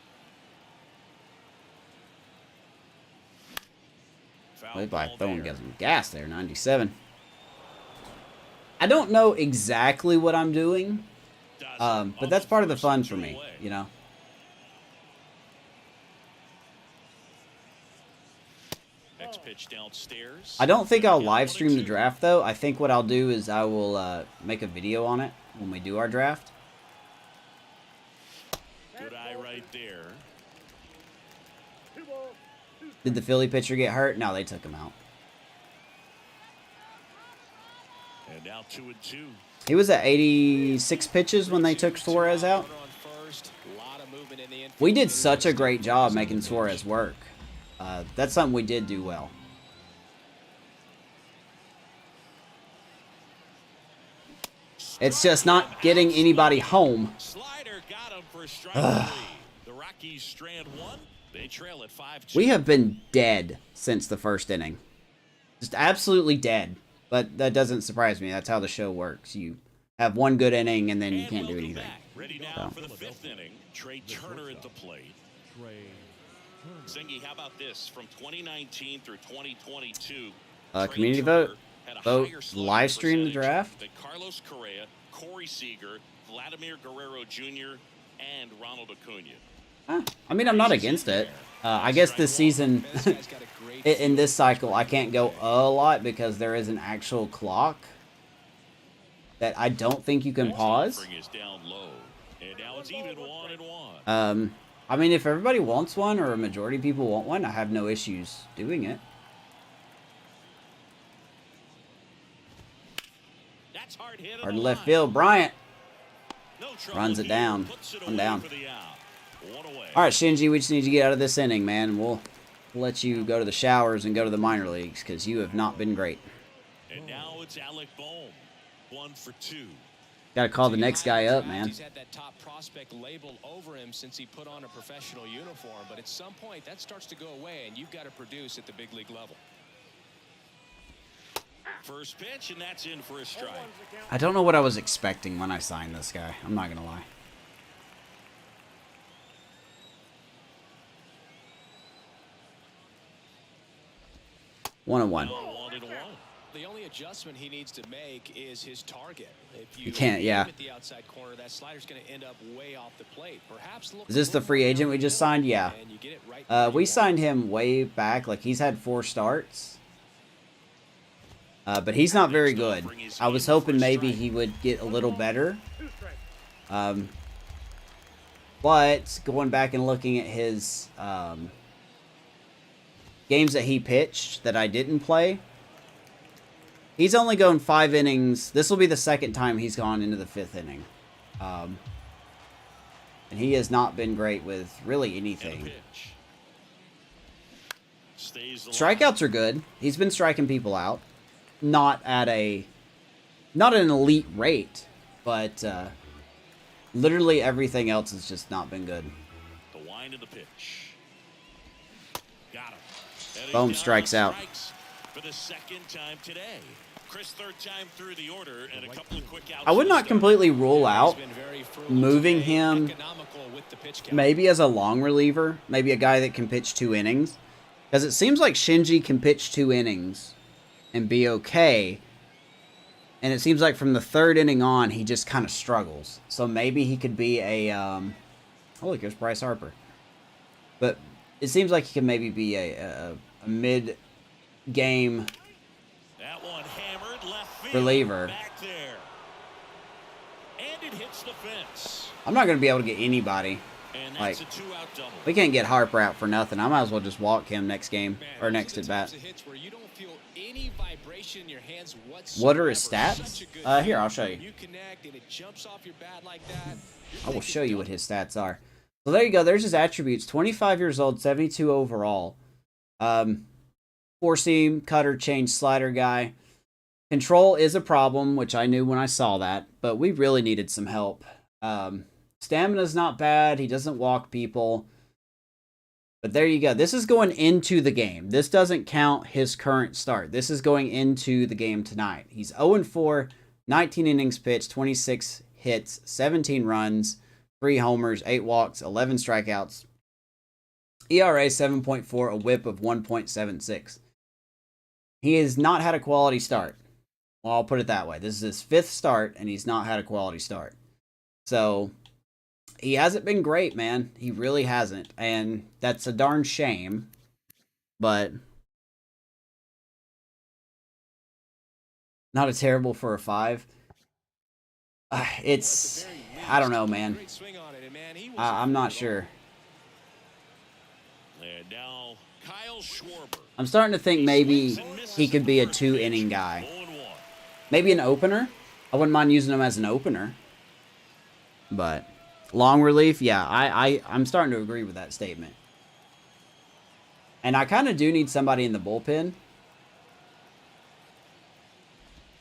Foul Played by ball throwing there. got some gas there, 97. I don't know exactly what I'm doing, Does but that's part of the first fun and for 2 me, away. you know. Next pitch downstairs. I don't think I'll Yeah, live 1 stream and the 2. draft though. I think what I'll do is I will make a video on it when we do our draft. Good eye right there. 2 balls, 2 Did the Philly pitcher get hurt? No, they took him out. And now 2 and 2. He was at 86 pitches when they took Suarez out. Runner on first, lot of movement in the infield. We did such a great job making Suarez work. That's something we did do well. It's just not getting anybody home. Slider got him for strike 3. The Rockies strand 1. They trail at 5-2. We have been dead since the first inning. Just absolutely dead. But that doesn't surprise me. That's how the show works. You have one good inning and then you And can't do welcome anything. back. Ready now for the 5th inning. Trey Turner at the plate. Trey Turner. Zingy, how about this? From 2019 through 2022, Community vote. Vote live stream the draft. than Carlos Correa, Corey Seager, Vladimir Guerrero Jr., and Ronald Acuna. I mean, I'm not against it. I guess this season, in this cycle, I can't go a lot because there is an actual clock that I don't think you can pause. I mean, if everybody wants one or a majority of people want one, I have no issues doing it. Hard left field. Bryant runs it down. I'm down. All right, Shinji, we just need to get out of this inning, man. We'll let you go to the showers and go to the minor leagues because you have not been great. And now it's Alec Bohm, 1 for 2. Got to call the next guy up, man. He's had that top prospect labeled over him since he put on a professional uniform, but at some point that starts to go away, and you've got to produce at the big league level. First pitch, and that's in for a strike. I don't know what I was expecting when I signed this guy. I'm not gonna lie. One and one. The only adjustment he needs to make is his target. If you can't, yeah. At the outside corner, that slider's going to end up way off the plate. Perhaps look. Is this the free agent we just signed? Yeah. We signed him way back. Like, he's had 4 starts. But he's not very good. I was hoping maybe he would get a little better. But going back and looking at his games that he pitched that I didn't play, he's only gone 5 innings. This will be the 2nd time he's gone into the 5th inning. And he has not been great with really anything. Strikeouts are good. He's been striking people out. Not at an elite rate, but literally everything else has just not been good. The wind of the pitch. Got him. Boom, strikes out. For the 2nd time today. Chris, 3rd time through the order, and a couple of quick outs. I would not completely rule out moving him maybe as a long reliever, maybe a guy that can pitch 2 innings, because it seems like Shinji can pitch 2 innings and be okay, and it seems like from the 3rd inning on, he just kind of struggles. So maybe he could be a, oh look, here's Bryce Harper. But it seems like he could maybe be a mid-game reliever. Back there. And it hits the fence. I'm not going to be able to get anybody. And Like, that's a 2-out double. we can't get Harper out for nothing. I might as well just walk him next game, or next at bat. What are his stats? Here, I'll show you. I will show you what his stats are. So there you go. There's his attributes. 25 years old, 72 overall. 4-seam, cutter, change, slider guy. Control is a problem, which I knew when I saw that, but we really needed some help. Stamina's not bad. He doesn't walk people. But there you go. This is going into the game. This doesn't count his current start. This is going into the game tonight. He's 0-4, 19 innings pitched, 26 hits, 17 runs, 3 homers, 8 walks, 11 strikeouts. ERA 7.4, a whip of 1.76. He has not had a quality start. Well, I'll put it that way. This is his 5th start, and he's not had a quality start. So he hasn't been great, man. He really hasn't. And that's a darn shame. But not a terrible for a 5. It's, I don't know, man. I'm not sure. And now Kyle Schwarber. I'm starting to think maybe he could be a 2-inning guy. Maybe an opener. I wouldn't mind using him as an opener. But long relief, yeah, I'm starting to agree with that statement. And I kind of do need somebody in the bullpen.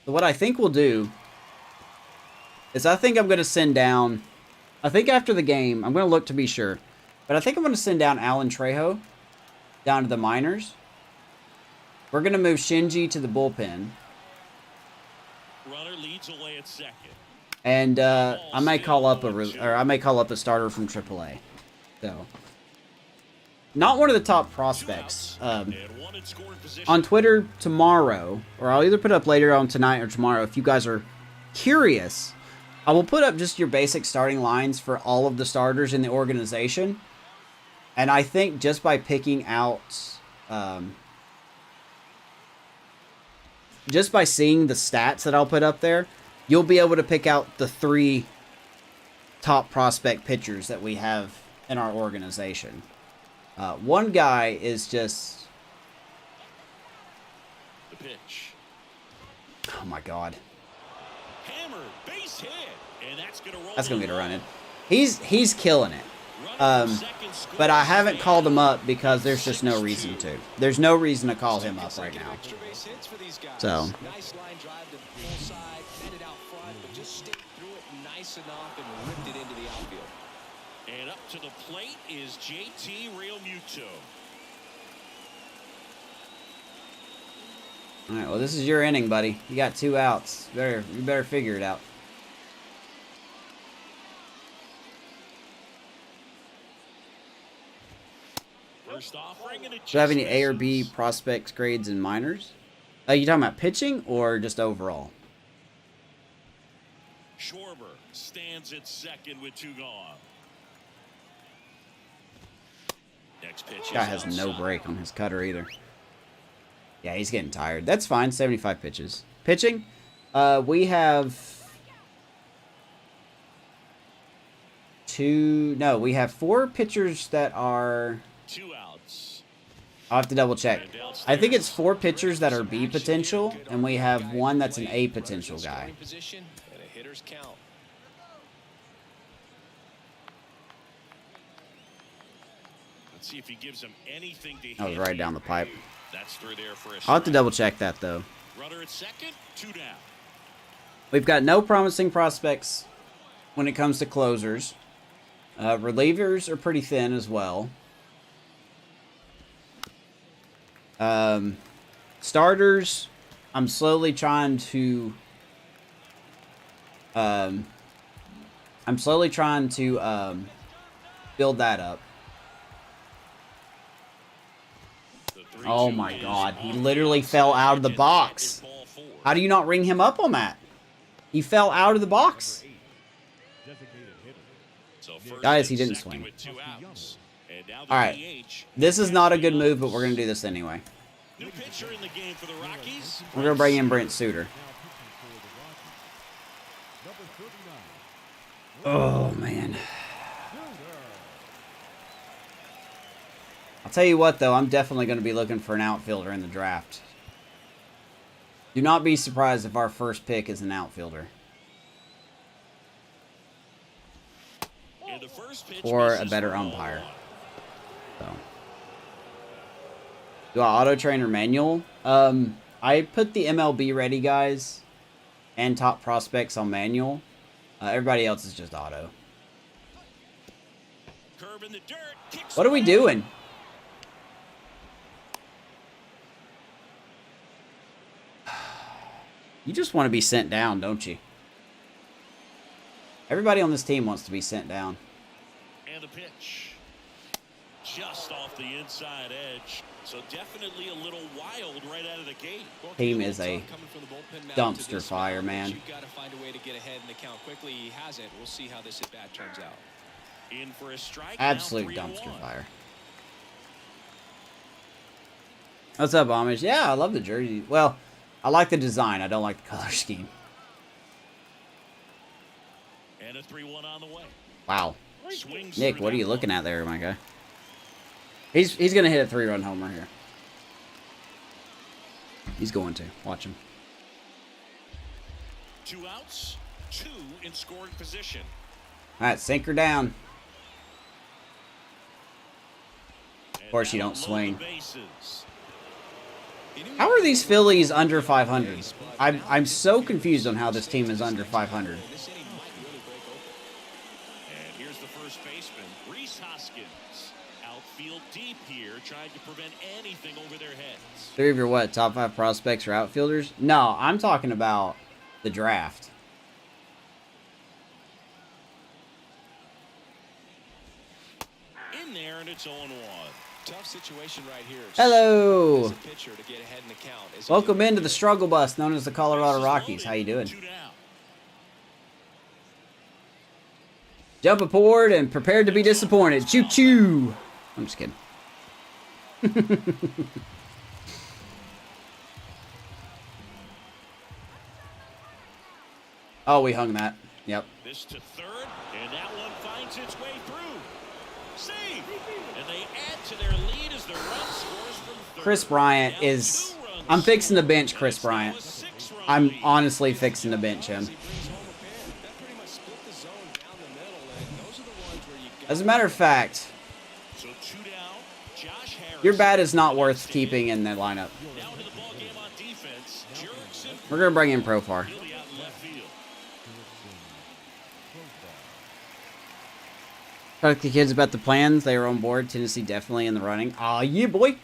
So what I think we'll do is I think I'm going to send down, I think after the game, I'm going to look to be sure, but I think I'm going to send down Alan Trejo down to the minors. We're going to move Shinji to the bullpen. Runner leads away at 2nd. And I may call up a starter from AAA. So, not one of the top prospects. On Twitter tomorrow, or I'll either put up later on tonight or tomorrow. If you guys are curious, I will put up just your basic starting lines for all of the starters in the organization. And I think just by picking out, just by seeing the stats that I'll put up there, you'll be able to pick out the 3 top prospect pitchers that we have in our organization. One guy is just... The pitch. Oh my God. Hammer, base hit. And that's going to roll. That's going to get a run in. He's killing it. But I haven't called him up because there's just no reason to. There's no reason to call him up right now. So. Nice line drive to the full side, headed out front, but just stayed through it nice enough and ripped it into the outfield. And up to the plate is JT Realmuto. All right, well, this is your inning, buddy. You got 2 outs. You better figure it out. First offering and Do you have any A or B prospects grades in minors? Are you talking about pitching or just overall? Schwarber stands at second with 2 gone. Next pitch. Guy has no break on his cutter either. Yeah, he's getting tired. That's fine. 75 pitches. Pitching, we have we have 4 pitchers that are... 2 outs. I'll have to double check. I think it's 4 pitchers that are B potential, and we have 1 that's an A potential guy. And a hitter's count. Let's see if he gives him anything to hit. That was right down the pipe. That's through there for a I'll have to double check that though. Runner at second, 2 down. We've got no promising prospects when it comes to closers. Relievers are pretty thin as well. Starters, I'm slowly trying to build that up. Oh my God, he literally fell out of the box. How do you not ring him up on that? He fell out of the box. Guys, he didn't swing. Alright, this is not a good move, but we're going to do this anyway. New pitcher in the game for the Rockies. We're going to bring in Brent Suter. Oh, man. I'll tell you what, though. I'm definitely going to be looking for an outfielder in the draft. Do not be surprised if our first pick is an outfielder. Or a better umpire. So. Do I auto-train or manual? I put the MLB ready guys and top prospects on manual. Everybody else is just auto. What are we doing? You just want to be sent down, don't you? Everybody on this team wants to be sent down. And the pitch. Just off the inside edge. So definitely a little wild right out of the gate. Team is a dumpster fire, man. You've got to find a way to get ahead in the count quickly. He hasn't. We'll see how this at bat turns out. In for a strike. Absolute dumpster fire. What's up, Amish? Yeah, I love the jersey. Well, I like the design. I don't like the color scheme. And a 3-1 on the way. Wow. Nick, what are you looking at there, my guy? He's going to hit a 3-run homer here. He's going to. Watch him. 2 outs, 2 in scoring position. All right, sink her down. Of course, you don't swing. How are these Phillies under 500? I'm so confused on how this team is under 500. And here's the first baseman, Reese Hoskins. Outfield deep here, trying to prevent anything over their heads. 3 of your what? Top 5 prospects or outfielders? No, I'm talking about the draft. turn, it's 0-1. Tough situation right here. Hello. As a pitcher to get ahead in the count. Welcome into the struggle bus known as the Colorado Rockies. How you doing? 2 down. Jump aboard and prepare to be disappointed. Choo choo. I'm just kidding. Oh, we hung that. Yep. This to third, and that one finds its way through. Save! And they add to their lead as the run scores from third. Chris Bryant Now is... 2 runs. I'm fixing to bench Chris Bryant. Now a 6-run I'm lead. honestly fixing to bench him. As a matter of fact, So 2 down. Josh Harris. your bat is not worth keeping in the lineup. Now into the ball game on defense. Jurickson. We're going to bring in Profar. He'll be out in left field. Talk to the kids about the plans. They were on board. Tennessee definitely in the running. Aw, yeah, boy.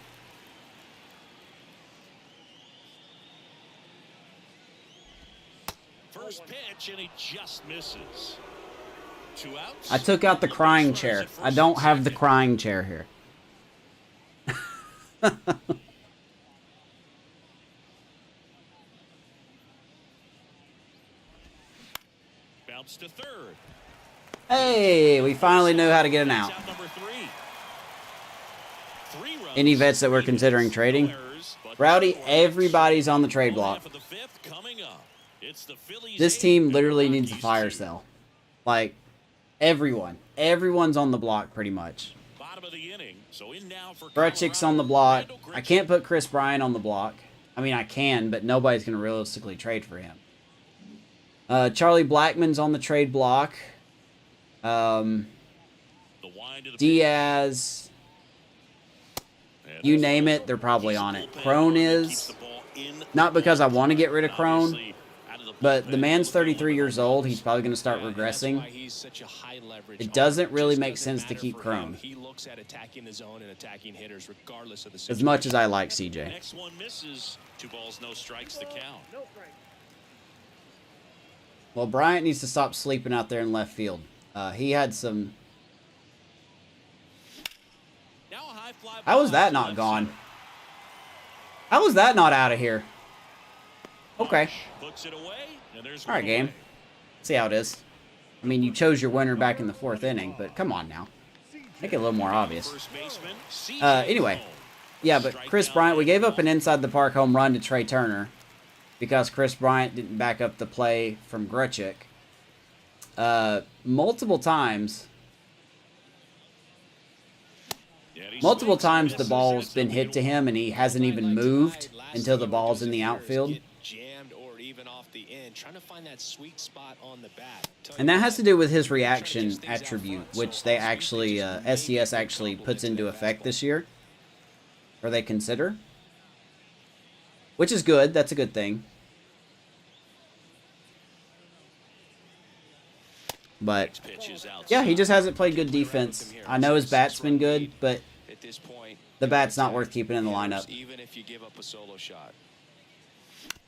First pitch, and he just misses. 2 outs. I took out the crying chair. I don't have the crying chair here. Bounce to third. Hey, we finally know how to get an out. Out number 3. 3 runs. Any vets that we're considering trading? Rowdy, everybody's on the trade block. Half of the 5th coming up. It's the Phillies This 8 team and literally the needs a Rockies fire 2. sale. Like, everyone. Everyone's on the block, pretty much. Bottom of the inning. So in now for Brecik's on the block. I can't put Chris Bryant on the block. I mean, I can, but nobody's going to realistically trade for him. Charlie Blackmon's on the trade block. The wind to the Diaz. And You that's name it, they're probably on it. Crone is. Not because I want to get rid of Crone, but the man's 33 years old. He's probably going to start regressing. It doesn't really make sense to keep Crone. He looks at attacking the zone and attacking hitters regardless of the As much as I like The CJ. next one misses. 2 balls, no strikes, the count. No strike. Well, Bryant needs to stop sleeping out there in left field. He had some... Now a high fly How was ball that to not left gone? center. How was that not out of here? Okay. Puts it away, and there's All right, one game. away. See how it is. I mean, you chose your winner back in the 4th inning, but come on now. Make it a little more obvious. First baseman, CJ Anyway. Cone. Yeah, but Chris Bryant, we gave up an inside-the-park home run to Trey Turner because Chris Bryant didn't back up the play from Grutchick. Multiple times the ball's been hit to him, and he hasn't even moved until the ball's in the outfield. Jammed or even off the end, trying to find that sweet spot on the bat. And that has to do with his reaction attribute, which they actually, SCS actually puts into effect this year. Or they consider. Which is good. That's a good thing. But, yeah, he just hasn't played good defense. I know his bat's been good, but At this point, the bat's not worth keeping in the lineup. even if you give up a solo shot.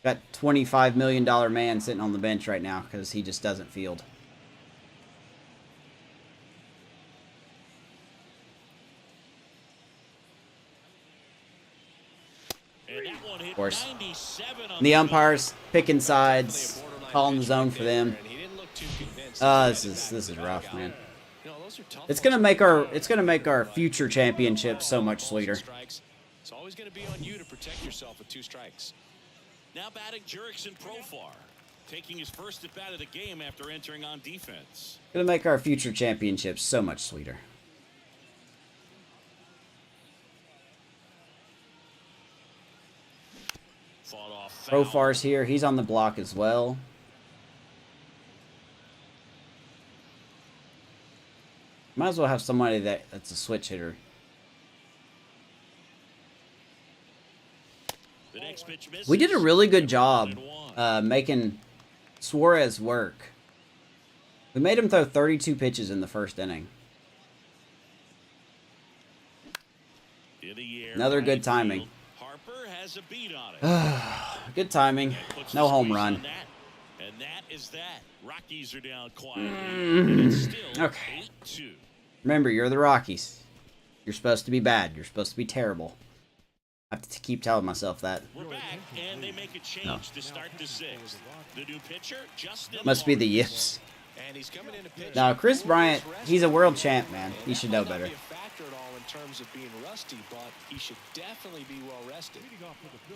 Got $25 million man sitting on the bench right now because he just doesn't field. Of course. And the umpires picking sides, calling the zone for them. This is rough, man. It's gonna make our future championships so much sweeter. It's always going to be on you to protect yourself with 2 strikes. Now batting Jurickson Profar, taking his first at bat of the game after entering on defense. Gonna make our future championships so much sweeter. Fought off foul. Profar's here. He's on the block as well. Might as well have somebody that's a switch hitter. The next pitch misses. We did a really good job making Suarez work. We made him throw 32 pitches in the first inning. In the air, Another good right timing. field. Harper has a beat on it. Good timing. And puts No the home squeeze run. on that. And that is that. Rockies are down quietly. And it's still Okay. 8-2. Remember, you're the Rockies. You're supposed to be bad. You're supposed to be terrible. I have to keep telling myself that. We're back, and they make a change to start the sixth. The new pitcher, Must be the yips. And he's coming in to pitch. Now, Chris Bryant, he's a world champ, man. He should know better. That might not be a factor at all in terms of being rusty, but he should definitely be well rested.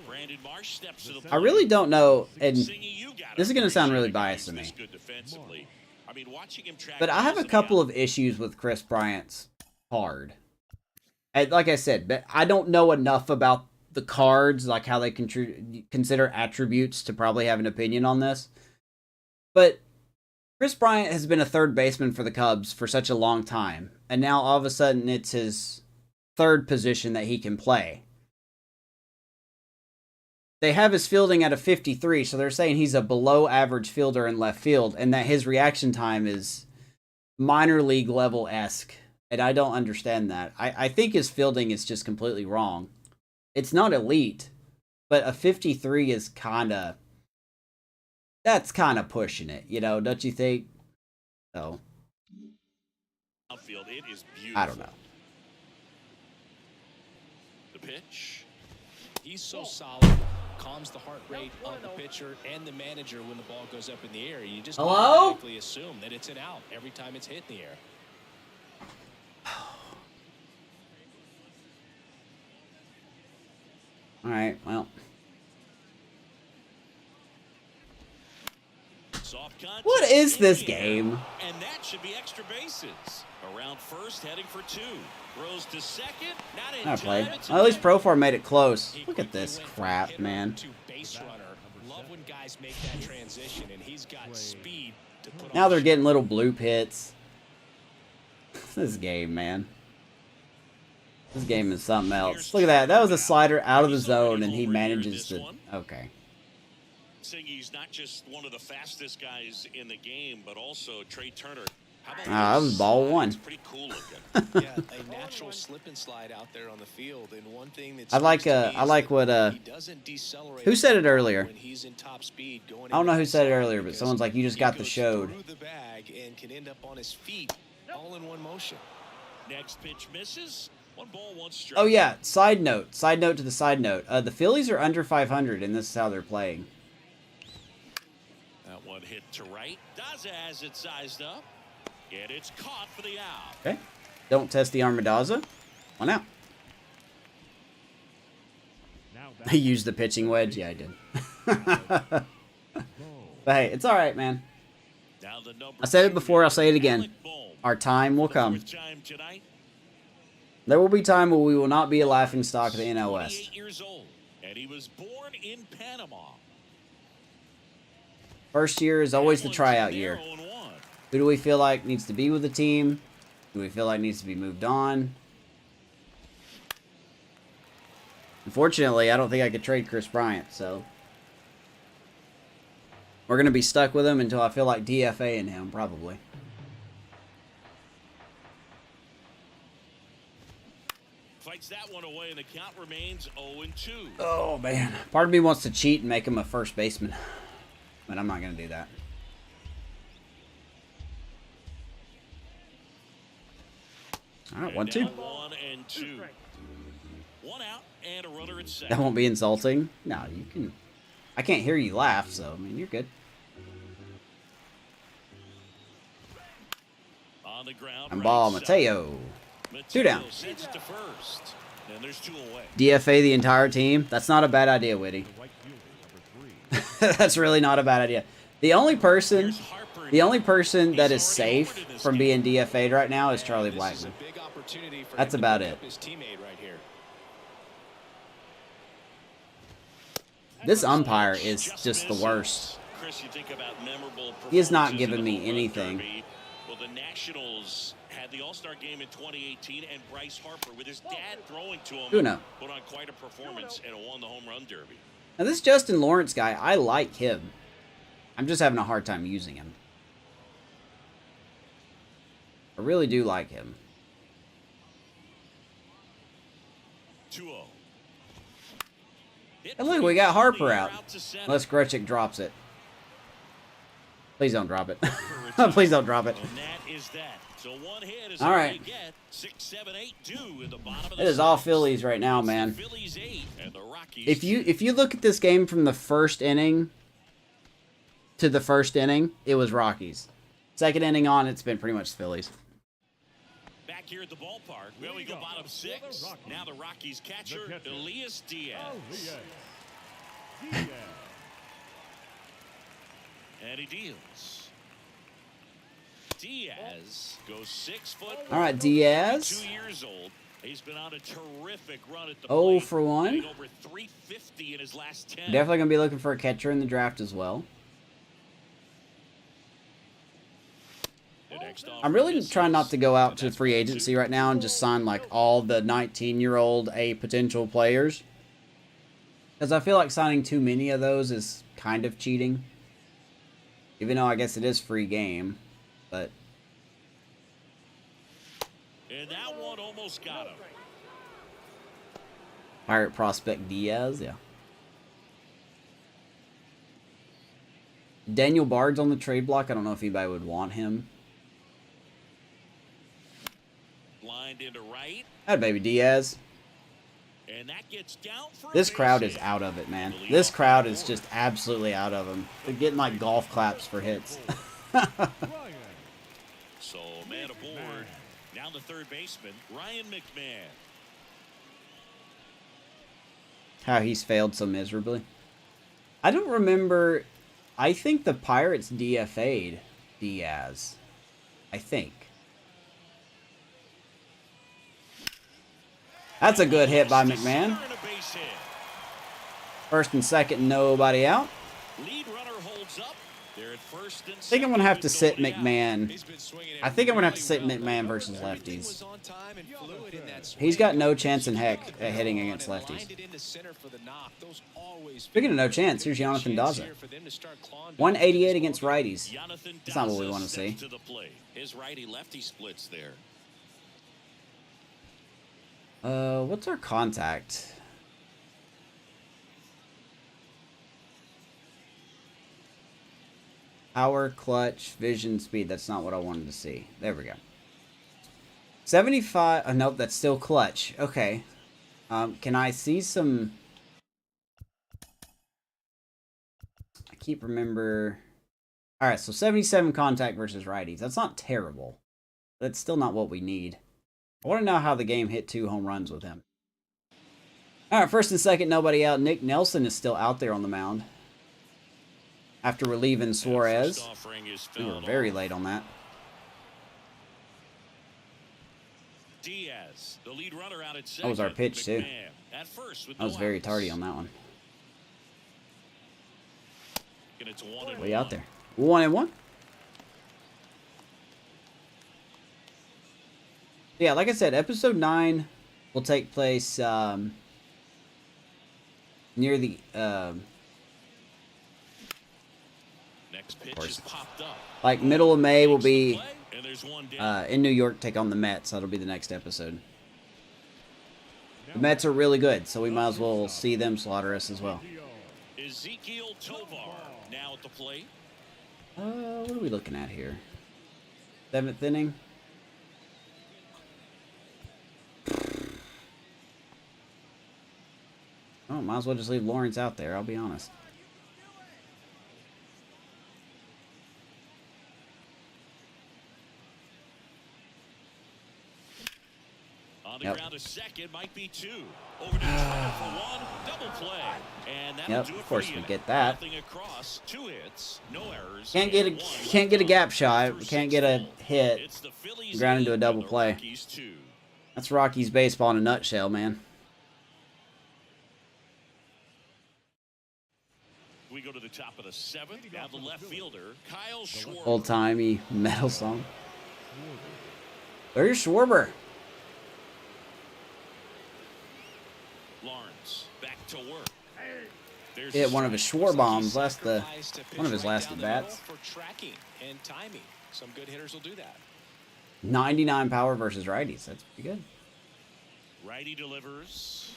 Brandon Marsh steps to the plate. I really don't know, and Singy, you gotta this is going to sound really appreciate biased to he's me, this good defensively. I mean, watching him track but I have a balls in the couple out- of issues with Chris Bryant's card. And like I said, but I don't know enough about the cards, like how they consider attributes to probably have an opinion on this. But Chris Bryant has been a third baseman for the Cubs for such a long time, and now all of a sudden it's his third position that he can play. They have his fielding at a 53, so they're saying he's a below average fielder in left field, and that his reaction time is minor league level-esque, and I don't understand that. I think his fielding is just completely wrong. It's not elite, but a 53 is that's kind of pushing it, don't you think? So, outfield. It is beautiful. I don't know. The pitch. He's so solid, calms the heart rate of the pitcher and the manager when the ball goes up in the air. You just Hello? automatically assume that it's an out every time it's hit in the air. All right, well. Soft contact What is in this the air, game? And that should be extra bases. Around first, heading for two. Throws to second. Not in I time. played. It's Well, at least a- Profar made it close. He Look at quickly this went from crap, hitter man. to base runner. Love when guys make that transition, and he's got speed to put Now on they're the getting little bloop hits. This game, man. This game is something else. Look at that. That was a slider out of the zone, and he manages to... Okay. Singy's not just one of the fastest guys in the game, but also Trey Turner. How about Ah, that was this? ball one. It's pretty cool looking. Yeah, a natural slip and slide out there on the field, and one thing that's I like what he doesn't decelerate. who said it earlier? When he's in top speed going I don't know into who the said it side earlier, but because someone's like, you just he got the goes showed. through the bag and can end up on his feet all in one motion. Next pitch misses. One ball, one strike. Oh yeah, side note to the side note. The Phillies are under 500, and this is how they're playing. That one hit to right. Daza has it sized up. And it's caught for the out. Okay. Don't test the Armadaza. One out. I used the pitching wedge. Yeah, I did. But hey, it's all right, man. Now the number I said it 2 before, I'll say it again. Alec Bohm. Our time will The come. fourth time tonight. There will be time where we will not be a laughing stock of the NL West. 28 years old, and he was born in Panama. First year is always the tryout year. 0-1. Who do we feel like needs to be with the team? Who do we feel like needs to be moved on? Unfortunately, I don't think I could trade Chris Bryant, so we're going to be stuck with him until I feel like DFAing him, probably. Fights that one away, and the count remains 0-2. Oh, man. Part of me wants to cheat and make him a first baseman, but I'm not going to do that. All right, 1-2. 1-2. One out and a runner at That second. won't be insulting. No, you can. I can't hear you laugh, so I mean you're good. On the ground. And ball, right side. Mateo. Two down. Sends it to first. And there's two away. DFA the entire team. That's not a bad idea, Whitty. That's really not a bad idea. The only person Here's Harper. that is He's already safe forwarded in this from game. being DFA'd right now is Charlie This is a Blackman. big opportunity for That's him to about pick it. up his teammate right here. This umpire is just the worst. Chris, you think about memorable He has not performances in given the me home run anything. derby. Well, the Nationals had the All-Star game in 2018, and Bryce Harper, with his dad throwing to him, Uno. put on quite a performance and won the home run derby. Now this Justin Lawrence guy, I like him. I'm just having a hard time using him. I really do like him. 2-0. And look, we got Harper out. Unless Gretchik drops it. Please don't drop it. Please don't drop it. And that is that. So one hit is all right. You get 6, 7, 8, 2 in the bottom of It is all Phillies right now, man. Phillies 8 and the Rockies. If you look at this game from the first inning to the first inning, it was Rockies. Second inning on, it's been pretty much Phillies. Back here at the ballpark, well, we go bottom 6. Now the Rockies catcher, Elias Diaz. And he deals. Diaz goes 6 foot. All right, Diaz. 2 years old. He's been on a terrific run at the Oh plate, for 1. hitting over 350 in his last 10. Definitely gonna be looking for a catcher in the draft as well. I'm really trying not to go out to free agency right now and just sign like all the 19-year-old potential players, because I feel like signing too many of those is kind of cheating. Even though I guess it is free game, but. And that one almost got him. Pirate prospect Diaz, yeah. Daniel Bard's on the trade block. I don't know if anybody would want him. Lined into right. That baby Diaz. And that gets down for This crowd is out of it, man. This crowd is just absolutely out of them. They're getting like golf claps for hits. So man aboard. Now the third baseman, Ryan McMahon. How he's failed so miserably. I don't remember. I think the Pirates DFA'd Diaz. I think. That's a good hit by McMahon. First and second, nobody out. Lead runner holds up. They're at first and I think I'm going to have to sit McMahon. I think I'm going to have to sit McMahon versus lefties. He's got no chance in heck at hitting against lefties. Speaking of no chance, here's Jonathan Daza. 188 against righties. That's not what we want to see. His righty-lefty splits there. What's our contact? Power, clutch, vision, speed. That's not what I wanted to see. There we go. 75. Oh, nope, that's still clutch. Okay. Can I see some... I keep remember... Alright, so 77 contact versus righties. That's not terrible. That's still not what we need. I want to know how the game hit 2 home runs with him. Alright, first and second, nobody out. Nick Nelson is still out there on the mound. After relieving Suarez. We were very late on that. Diaz, the lead runner out at second. That was our pitch, too. At first with I was very tardy on that one. And it's 1-1. Way out there. 1-1. Yeah, like I said, episode 9 will take place near the Next pitch is popped up. like middle of May will be in New York, take on the Mets. That'll be the next episode. The Mets are really good, so we might as well see them slaughter us as well. Ezekiel Tovar now at the plate. What are we looking at here? 7th inning. Oh, might as well just leave Lawrence out there, I'll be honest. On the ground, a second, might be 2. Over to Trout for 1, double play. And that'll do it of course for we the get that. Nothing across, 2 hits, no errors. Can't get a gap shot. We can't get a hit. It's the Phillies Ground into a 8 double and the play. Rockies 2. That's Rockies baseball in a nutshell, man. We go to the top of the 7th. Now the left fielder, Kyle Schwarber. Old-timey metal song. There's Schwarber. Lawrence back to work. There's Hit one of his Schwarber bombs one of his last down at the middle bats. for tracking and timing. Some good hitters will do that. 99 power versus righties. That's pretty good. Righty delivers.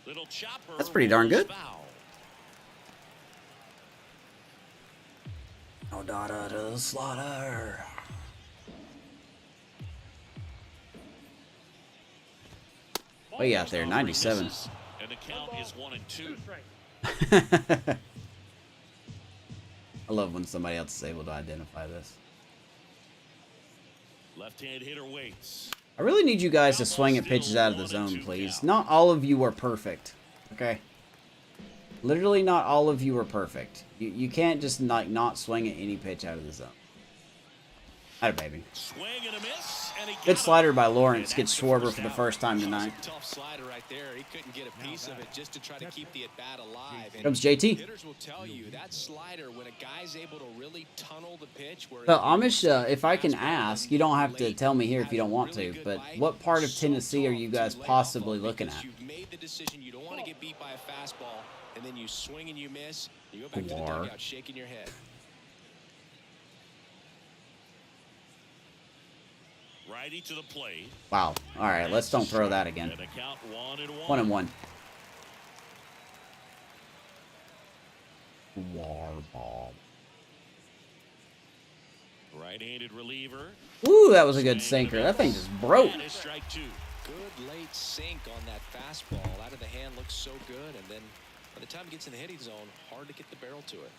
Little chopper. That's pretty darn good. Foul. No daughter to the slaughter. Way out there, 97. And the count is 1-2. I love when somebody else is able to identify this. Left-hand hitter waits. I really need you guys to swing at pitches out of the zone, please. Not all of you are perfect, okay? Literally not all of you are perfect. You can't just like not swing at any pitch out of the zone. Atta baby. Swing and a miss, and he Good slider by Lawrence. Gets Schwarber for the first time tonight. Tough slider right there. He couldn't get a piece of it just to try to keep the at-bat alive. And Comes JT. hitters will tell you that slider, when a guy's able to really tunnel the pitch. So Amish, if I can ask, you don't have to tell me here if you don't want to, but what part of Tennessee are you guys possibly looking at? You've made the decision. You don't want to get beat by a fastball, and then you swing and you miss. You go back to the dugout shaking your head. righty to the plate. Wow. All right, let's don't throw that again. And the count 1-1. Warball. Right-handed reliever. Ooh, that was a good sinker. That thing just broke. And strike two. Good late sink on that fastball. Out of the hand looks so good, and then by the time it gets in the hitting zone, hard to get the barrel to it.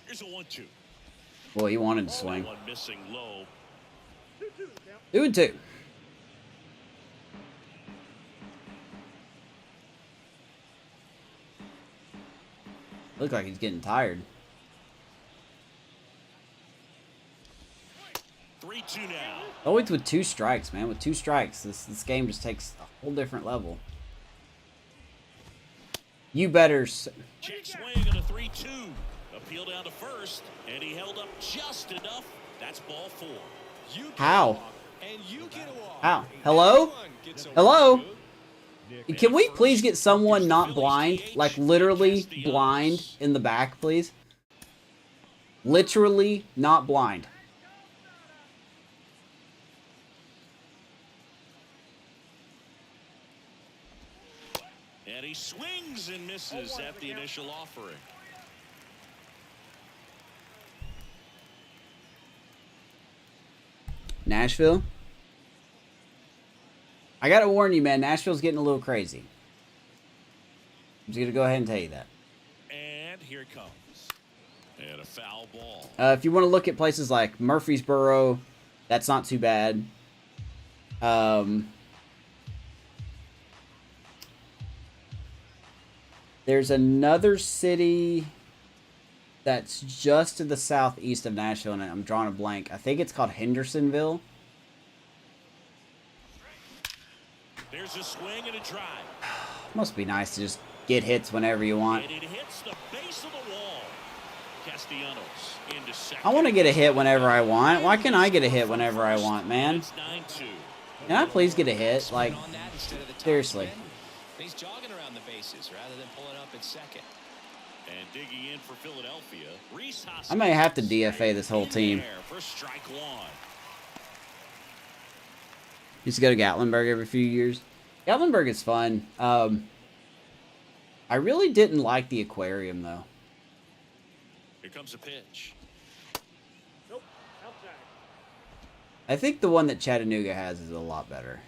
Here's a 1-2. Boy, he wanted to swing. One missing low. 2-2. Look like he's getting tired. 3-2 now. Always with 2 strikes, man. With 2 strikes, this game just takes a whole different level. You better. Check swing and a 3-2. Appeal down to first, and he held up just enough. That's ball 4. How? And you get a walk. How? Hello? Hello? Can we please get someone not blind? Like, literally blind in the back, please? Literally not blind. And he swings and misses at the initial offering. Nashville? I gotta warn you, man. Nashville's getting a little crazy. I'm just gonna go ahead and tell you that. And here it comes. And a foul ball. If you want to look at places like Murfreesboro, that's not too bad. There's another city that's just to the southeast of Nashville, and I'm drawing a blank. I think it's called Hendersonville. There's a swing and a drive. Must be nice to just get hits whenever you want. And it hits the base of the wall. Castellanos into second. I want to get a hit whenever I want. Why can't I get a hit whenever I want, man? It's 9-2. Can I please get a hit? Like, seriously. He's jogging around the bases rather than pulling up at second. And digging in for Philadelphia. Reese I may have to DFA this whole team. For strike one. Used to go to Gatlinburg every few years. Gatlinburg is fun. I really didn't like the aquarium, though. Here comes a pitch. Nope. Outside. I think the one that Chattanooga has is a lot better.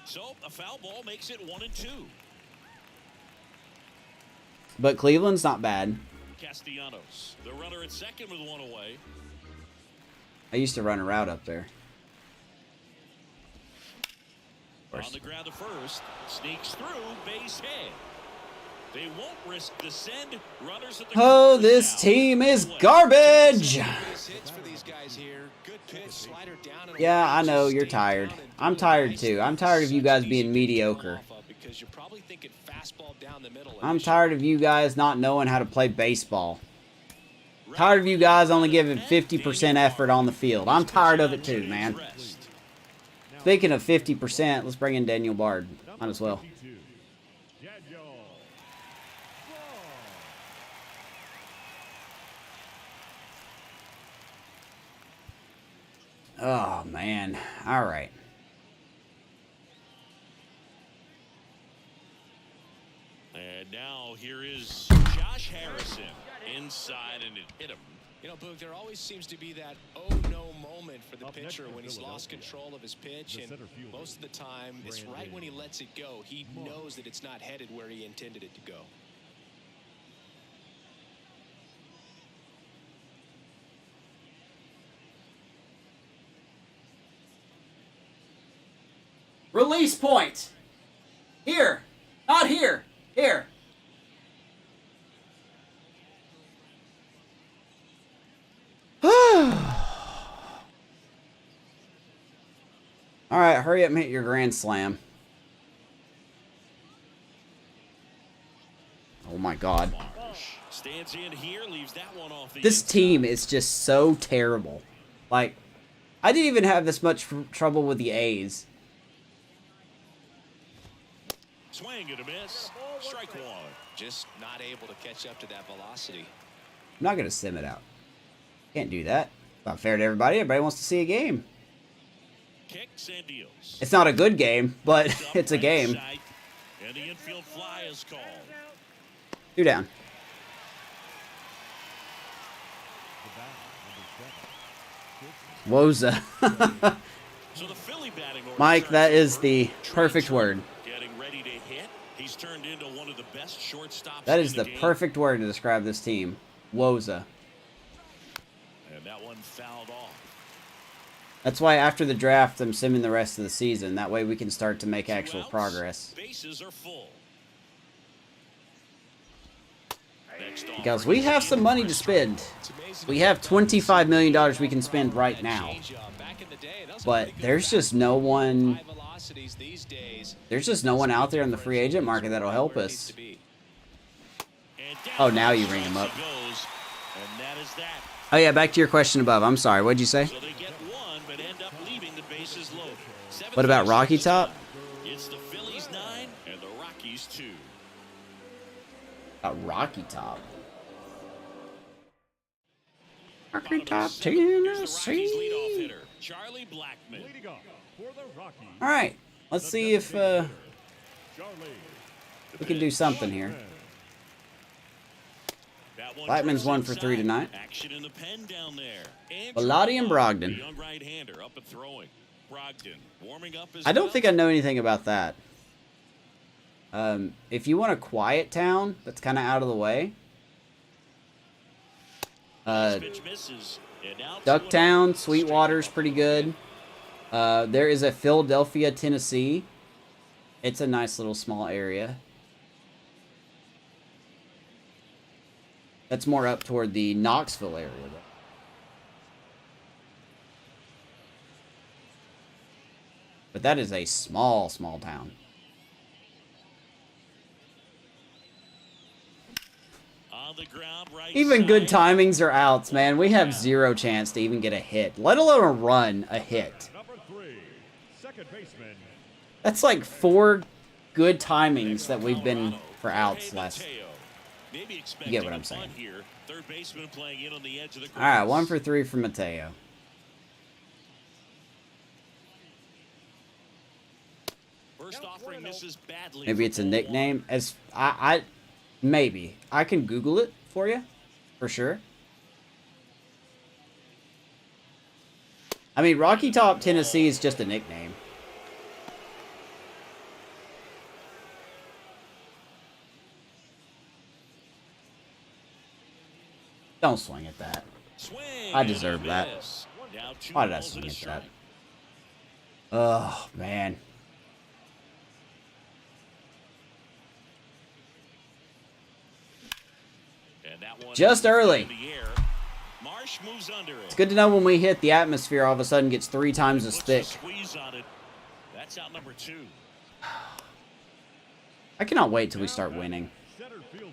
So a foul ball makes it 1-2. But Cleveland's not bad. Castellanos, the runner at second with one away. I used to run a route up there. On the ground to first, sneaks through, base hit. They won't risk the send. Runners at the Oh, corners this now. team is garbage! Yeah, I know, you're tired. I'm tired too. I'm tired of you guys being mediocre. I'm tired of you guys not knowing how to play baseball. Tired of you guys only giving 50% effort on the field. I'm tired of it too, man. Speaking of 50%, let's bring in Daniel Bard. Might as well. Oh, man. All right. And now here is Josh. Harrison inside, and it hit him. You know, Boog, there always seems to be that oh no moment for the pitcher when he's lost control of his pitch, and most of the time it's right when he lets it go. He knows that it's not headed where he intended it to go. Release point. Here. Not here. Here. Alright, hurry up and hit your grand slam. Oh my god. Stands in here, leaves that one off the This inside. team is just so terrible. Like, I didn't even have this much trouble with the A's. Swing and a miss. Strike one. Just not able to catch up to that velocity. I'm not going to sim it out. Can't do that. Not fair to everybody. Everybody wants to see a game. Kicks and deals. It's not a good game, but it's a game. And the infield fly is called. 2 down. Woza. So the Philly batting order Mike, that starts is over. the perfect Trey word. Getting ready to hit. He's turned into one of the best shortstops That in is the game. perfect word to describe this team. Woza. And that one fouled off. That's why after the draft, I'm simming the rest of the season. That way we can start to make 2 actual outs. progress. Bases are full. Next Because offering we have is some money to spend. We have $25 million we can spend right now. But there's just no one... There's just no one out there in the free agent market that'll help us. And down Oh, now you the ring him stretch up. he goes, and that is that. Oh yeah, back to your question above. I'm sorry, what'd you say? So they get one, but end up leaving the bases loaded. What about Rocky Top? It's the Phillies 9 and the Rockies 2. Rocky Top. Rocky Bottom of the Top, seventh, here's the Rockies leadoff Tennessee. hitter, Charlie Blackmon. Leading off for the Rockies. All right, let's see if Charlie. we can do something here. That one Blackman's turns 1 for 3 inside. tonight. Action in the pen down there. Bellotti and Brogdon. The young right-hander up and throwing. Brogdon warming up as I don't well. think I know anything about that. If you want a quiet town that's kind of out of the way, Pitch misses. And now Ducktown, Sweetwater's pretty good. There is a Philadelphia, Tennessee. It's a nice little small area. That's more up toward the Knoxville area, though. But that is a small, small town. on the ground, right Even good side. timings are outs, man. We have zero chance to even get a hit, let alone a run, a hit. Number 3, second baseman. That's like 4 good timings that we've been for outs last. Maybe You get what I'm expecting a saying. bunt here. Third baseman playing in on the edge of the All right, grass. 1 for 3 from Mateo. First offering misses badly. Maybe for it's a ball nickname. As maybe I can Google it for you, for sure. I mean, Rocky Top, Tennessee is just a nickname. Don't swing at that. Swing I and a deserve that. miss. Now 2 Why did I balls swing and a at strike. that? Oh, man. And that one Just early. in the air. Marsh moves under it. It's good to know when we hit the atmosphere, all of a sudden gets 3 times as Puts thick. a squeeze on it. That's out number 2. I cannot wait till we start winning. Center fielder.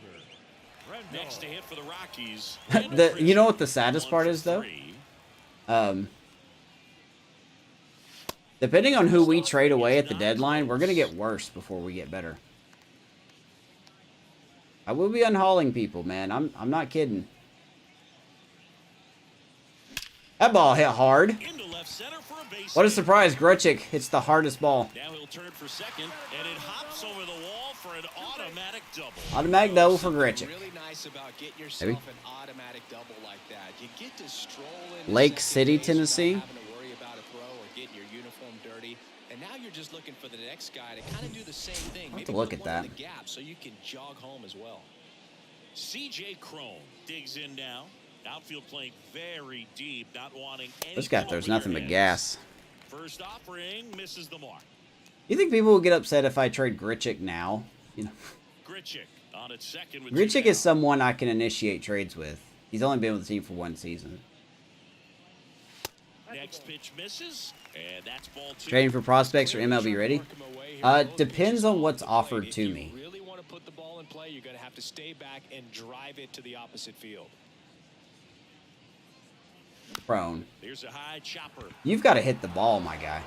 Next to hit for the Rockies. You know what the saddest part is, though? Depending on who we trade away at the deadline, we're going to get worse before we get better. I will be unhauling people, man. I'm not kidding. That ball hit hard. Into left left center for a base What a hit. surprise. Grichuk hits the hardest ball. Now he'll turn for second, and it hops over the wall for an automatic double. Automatic double for Grichuk. Really nice about getting yourself an automatic double like that. You get to stroll in Lake City, Tennessee. Having to worry about a throw or getting your uniform dirty. And now you're just looking for the next guy to kind of do the same thing. I'll have to look put at one in that. the gap so you can jog home as well. C.J. Cron digs in now. Outfield playing very deep, not wanting any. This guy throws nothing but gas. First offering misses the mark. You think people will get upset if I trade Grichuk now? You know, Grichuk on its second with Grichuk two is down. someone I can initiate trades with. He's only been with the team for 1 season. Next pitch misses, and that's ball 2. Trading for prospects or MLB ready? Depends on what's offered to me. If you really want to put the ball in play, you're going to have to stay back and drive it to the opposite field. Prone. Here's a high chopper. You've got to hit the ball, my guy.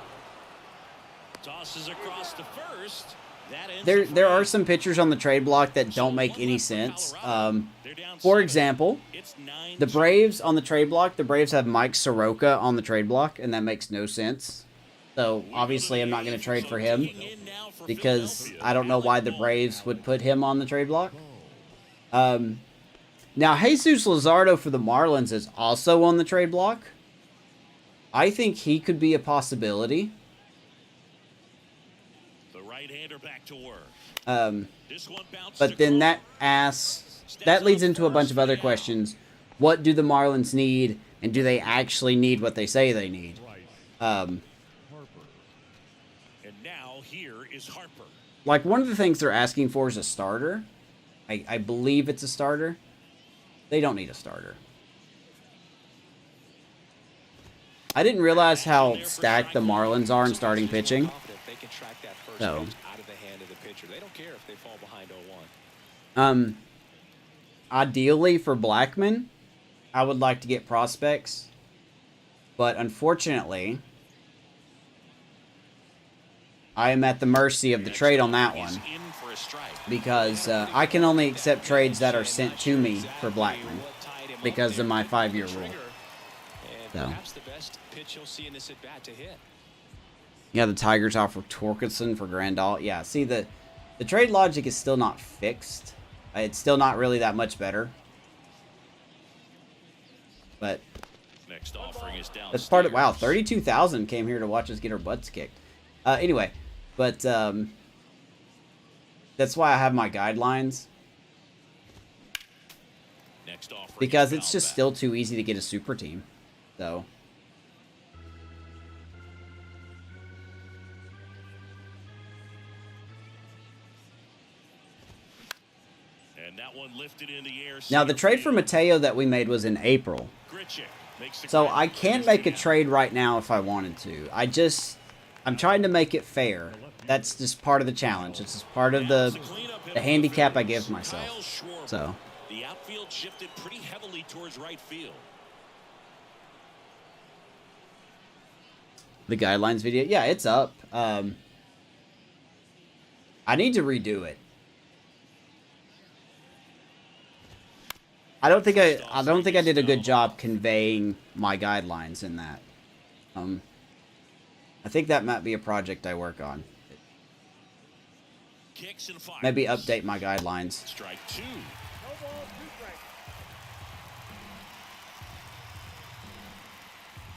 Tosses across to first. That ends There the are frame. some pitchers on the trade block that don't make any sense. For example, It's 9 the Braves on the trade block, the Braves have Mike Soroka on the trade block, and that makes no sense. So, obviously, I'm not going to trade for him because I don't know why the Braves would put him on the trade block. Now, Jesus Luzardo for the Marlins is also on the trade block. I think he could be a possibility. The right-hander back to work. This one bounced But to then Cron. that leads into a bunch of other questions. What do the Marlins need, and do they actually need what they say they need? And now here is Harper. Like, one of the things they're asking for is a starter. I believe it's a starter. They don't need a starter. I didn't realize how stacked the Marlins are in starting pitching. They can track that first So. pitch out of the hand of the pitcher. They don't care if they fall behind 0-1. Ideally for Blackman, I would like to get prospects. But unfortunately, I am at the mercy of the trade on that one. In for a strike. Because I can only accept trades that are sent to me for Blackman because of my 5-year rule. And So. perhaps the best pitch you'll see in this at bat to hit. Yeah, the Tigers offer Torkelson for Grandal. Yeah, see, the trade logic is still not fixed. It's still not really that much better. But Next offering is down. that's part of... Wow, 32,000 came here to watch us get our butts kicked. Anyway, but that's why I have my guidelines. Next offering Because is it's foul just back. still too easy to get a super team. So... And that one lifted in the air. Now, the trade for Mateo that we made was in April. Grichuk makes the So grab. I can't make a trade right now if I wanted to. I'm trying to make it fair. That's just part of the challenge. It's just part of the handicap I give myself. So, The outfield shifted pretty heavily towards right field. the guidelines video, yeah, it's up. I need to redo it. I don't think I did a good job conveying my guidelines in that. I think that might be a project I work on. Kicks and fires. Maybe update my guidelines. Strike 2. No ball, 2 strikes.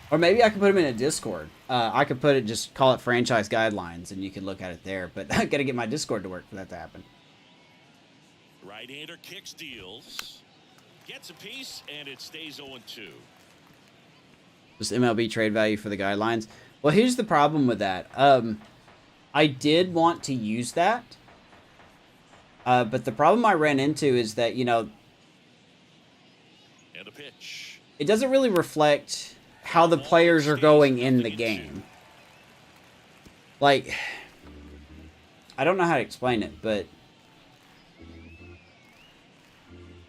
Or maybe I could put them in a Discord. I could just call it franchise guidelines, and you can look at it there. But I gotta get my Discord to work for that to happen. Right-hander kicks, deals. Gets a piece, and it stays 0-2. Just MLB trade value for the guidelines. Well, here's the problem with that. I did want to use that. But the problem I ran into is that, And a pitch. it doesn't really reflect how the players are going in the game. Like, I don't know how to explain it, but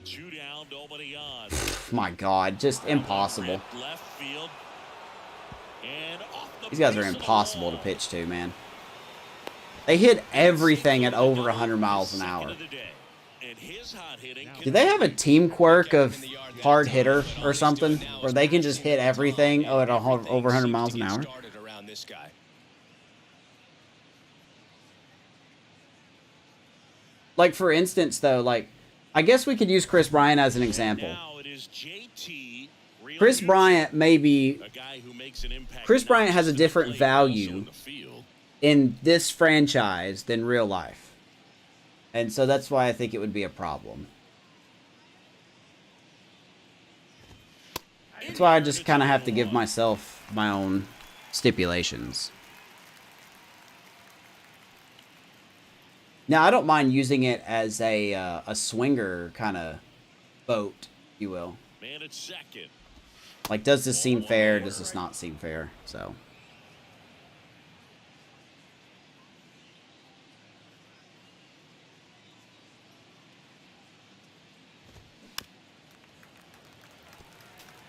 2 down, nobody on. my God, just impossible. Left field. And off the These guys are base of the impossible to wall. pitch to, man. They hit everything at over 100 miles an hour. Second of the day. And his hot hitting Do they have a team quirk of hard hitter or something, where they can just hit everything at over 100 miles an hour. Like, for instance, though, like, I guess we could use Chris Bryant as an example. Chris Bryant Chris Bryant has a different value in this franchise than real life. And so that's why I think it would be a problem. That's why I just kind of have to give myself my own stipulations. Now, I don't mind using it as a swinger kind of vote, if you will. Man at second. Like, does this seem fair? Does this not seem fair? So.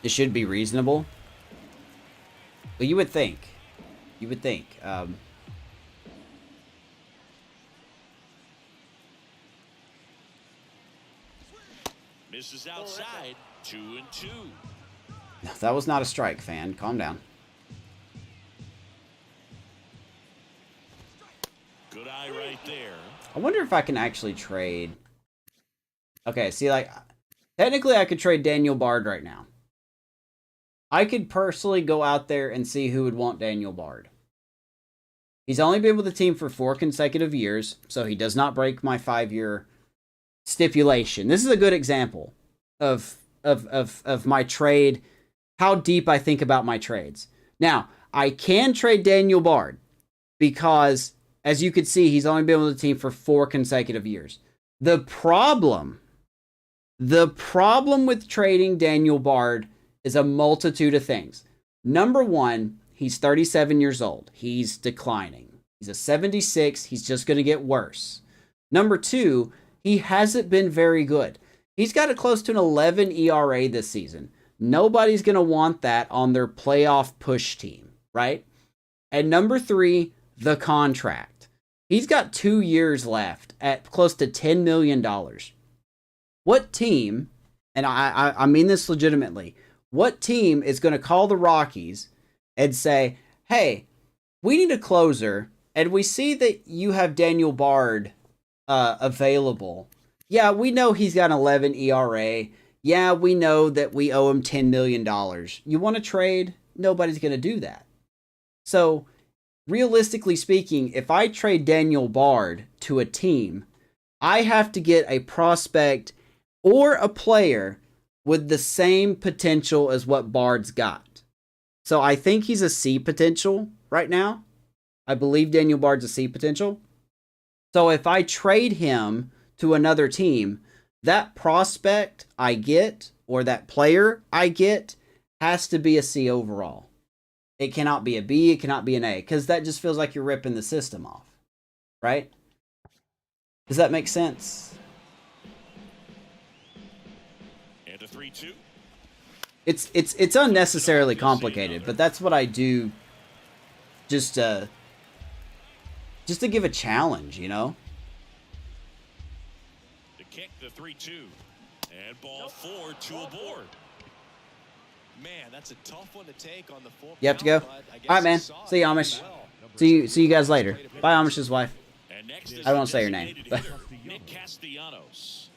It should be reasonable. Well, you would think. You would think. Misses outside. 2-2. That was not a strike, fan. Calm down. Good eye right there. I wonder if I can actually trade. Okay, see, like, technically I could trade Daniel Bard right now. I could personally go out there and see who would want Daniel Bard. He's only been with the team for 4 consecutive years, so he does not break my 5-year stipulation. This is a good example of my trade, how deep I think about my trades. Now, I can trade Daniel Bard because, as you could see, he's only been with the team for 4 consecutive years. The problem with trading Daniel Bard is a multitude of things. Number one, he's 37 years old. He's declining. He's a 76. He's just going to get worse. Number two, he hasn't been very good. He's got a close to an 11 ERA this season. Nobody's going to want that on their playoff push team, right? And number three, the contract. He's got 2 years left at close to $10 million. What team, and I mean this legitimately, what team is going to call the Rockies and say, hey, we need a closer, and we see that you have Daniel Bard available. Yeah, we know he's got an 11 ERA. Yeah, we know that we owe him $10 million. You want to trade? Nobody's going to do that. So, realistically speaking, if I trade Daniel Bard to a team, I have to get a prospect or a player with the same potential as what Bard's got. So I think he's a C potential right now. I believe Daniel Bard's a C potential. So if I trade him to another team, that prospect I get, or that player I get, has to be a C overall. It cannot be a B, it cannot be an A, because that just feels like you're ripping the system off. Right? Does that make sense? And a 3-2. It's unnecessarily complicated, but that's what I do just to give a challenge, you know? The kick, the 3-2. And ball 4, 2 aboard. Man, that's a tough one to take on the 4. You have to go? All right, man. See you, Amish. See you guys later. Bye, Amish's wife. And next I don't want to say your name. Nick Castellanos.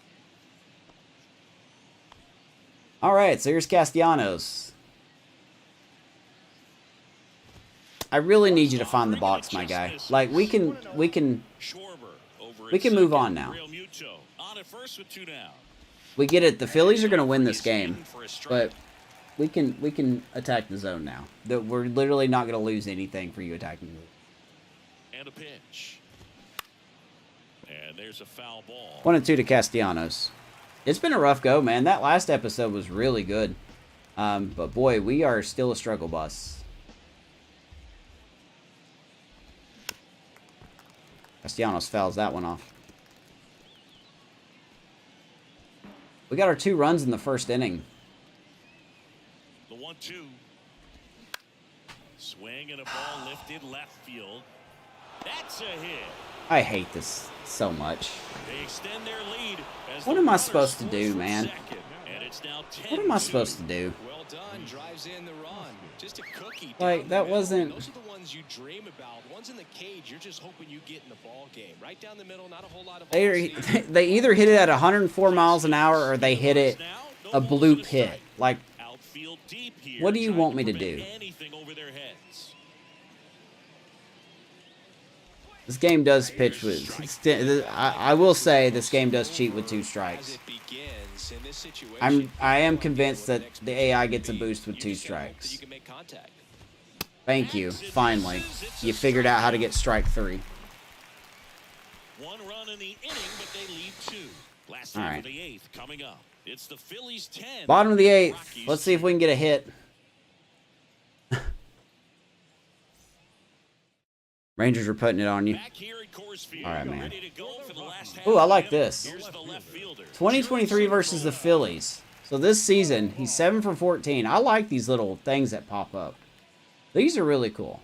All right, so here's Castellanos. I really need you to find the box, my guy. Like, we can move on now. We get it. The Phillies are going to win this game, but we can attack the zone now. We're literally not going to lose anything for you attacking the. And a pitch. And there's a foul ball. 1-2 to Castellanos. It's been a rough go, man. That last episode was really good. But boy, we are still a struggle bus. Castellanos fouls that one off. We got our 2 runs in the first inning. The 1-2. Swing and a ball lifted left field. That's a hit. I hate this so much. They extend their lead as What am I supposed to do, man? it's now 10. What am I supposed to do? Well done, drives in the run. Just a cookie. Like, down that the middle. wasn't- Those are the ones you dream about. The ones in the cage, you're just hoping you get in the ball game. Right down the middle, not a whole lot of velocity. They either hit it at 104 miles an hour or they hit it a bloop hit. Like, Outfield deep here, what do you trying want me to prevent do? anything over their heads. this game does pitch with... I will say this game does cheat with 2 strikes. As it begins, in this situation, I am convinced that the AI gets a boost with 2 you just gotta hope that strikes. you can make contact. Thank you. Finally. You figured out how to get strike 3. 1 run in the inning, but they lead 2. Last All half right. of the 8th coming up. It's the Phillies 10. Bottom of the 8th. Rockies Let's see if we can get a hit. Rangers are putting it on you. Back here at Coors Field, All right, man. ready to go for the last half Ooh, I of like the inning. this. Here's the left fielder. 2023 versus the Phillies. So this season, he's 7 for 14. I like these little things that pop up. These are really cool.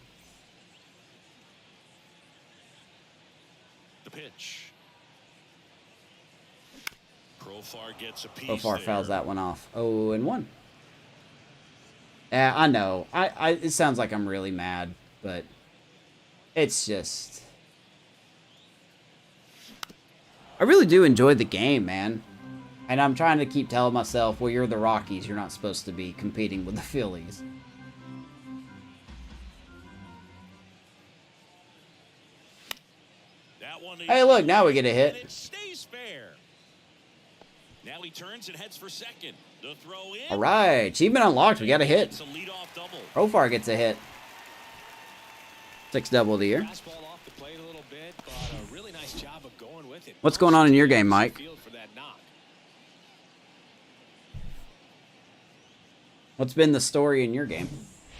The pitch. Profar gets a piece So far, there. fouls that one off. 0-1. Yeah, I know. It sounds like I'm really mad, but it's just... I really do enjoy the game, man. And I'm trying to keep telling myself, well, you're the Rockies. You're not supposed to be competing with the Phillies. That one is- Hey, look, now we get a hit. And it stays fair. Now he turns and heads for second. The throw in. All right. Achievement unlocked. We got a hit. It's a leadoff double. Profar gets a hit. 6th double of the year. Fastball off the plate a little bit, but a really nice job of going with it. What's going on in your game, Mike? Field for that knock. What's been the story in your game?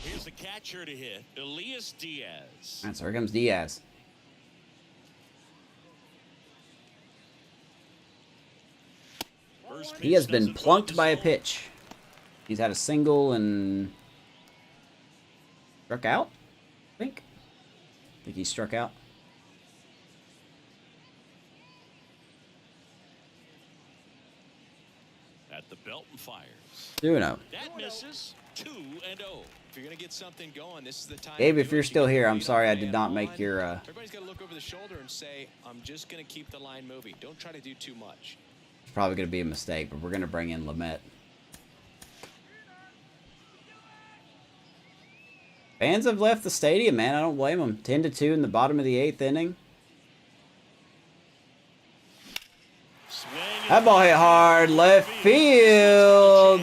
Here's the catcher to hit. Elias Diaz. All right, so here comes Diaz. First He has pitch been doesn't plunked find by a the zone. pitch. He's had a single and struck out, I think. I think he struck out. At the belt and fires. 2-0. That misses. 2-0. If you're gonna get something going, this is the time. Gabe, to if do you're it. You still gotta here, I'm lead sorry off I did man not one. make your... Everybody's got to look over the shoulder and say, I'm just going to keep the line moving. Don't try to do too much. It's probably going to be a mistake, but we're going to bring in Lamette. Fans have left the stadium, man. I don't blame them. 10-2 in the bottom of the 8th inning. Swing That ball hit hard. Left field.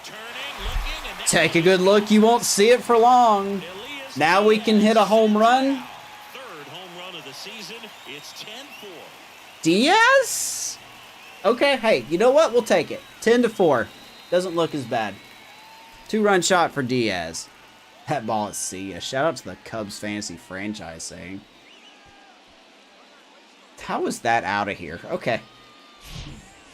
Turning, looking, and Take a good look. You won't see it for long. Elias Now we can hit a home run. Third home run of the season. It's 10-4. Diaz? Okay, hey, you know what? We'll take it. 10-4. Doesn't look as bad. 2-run shot for Diaz. That ball is C. A shout out to the Cubs fantasy franchise saying. How is that out of here? Okay.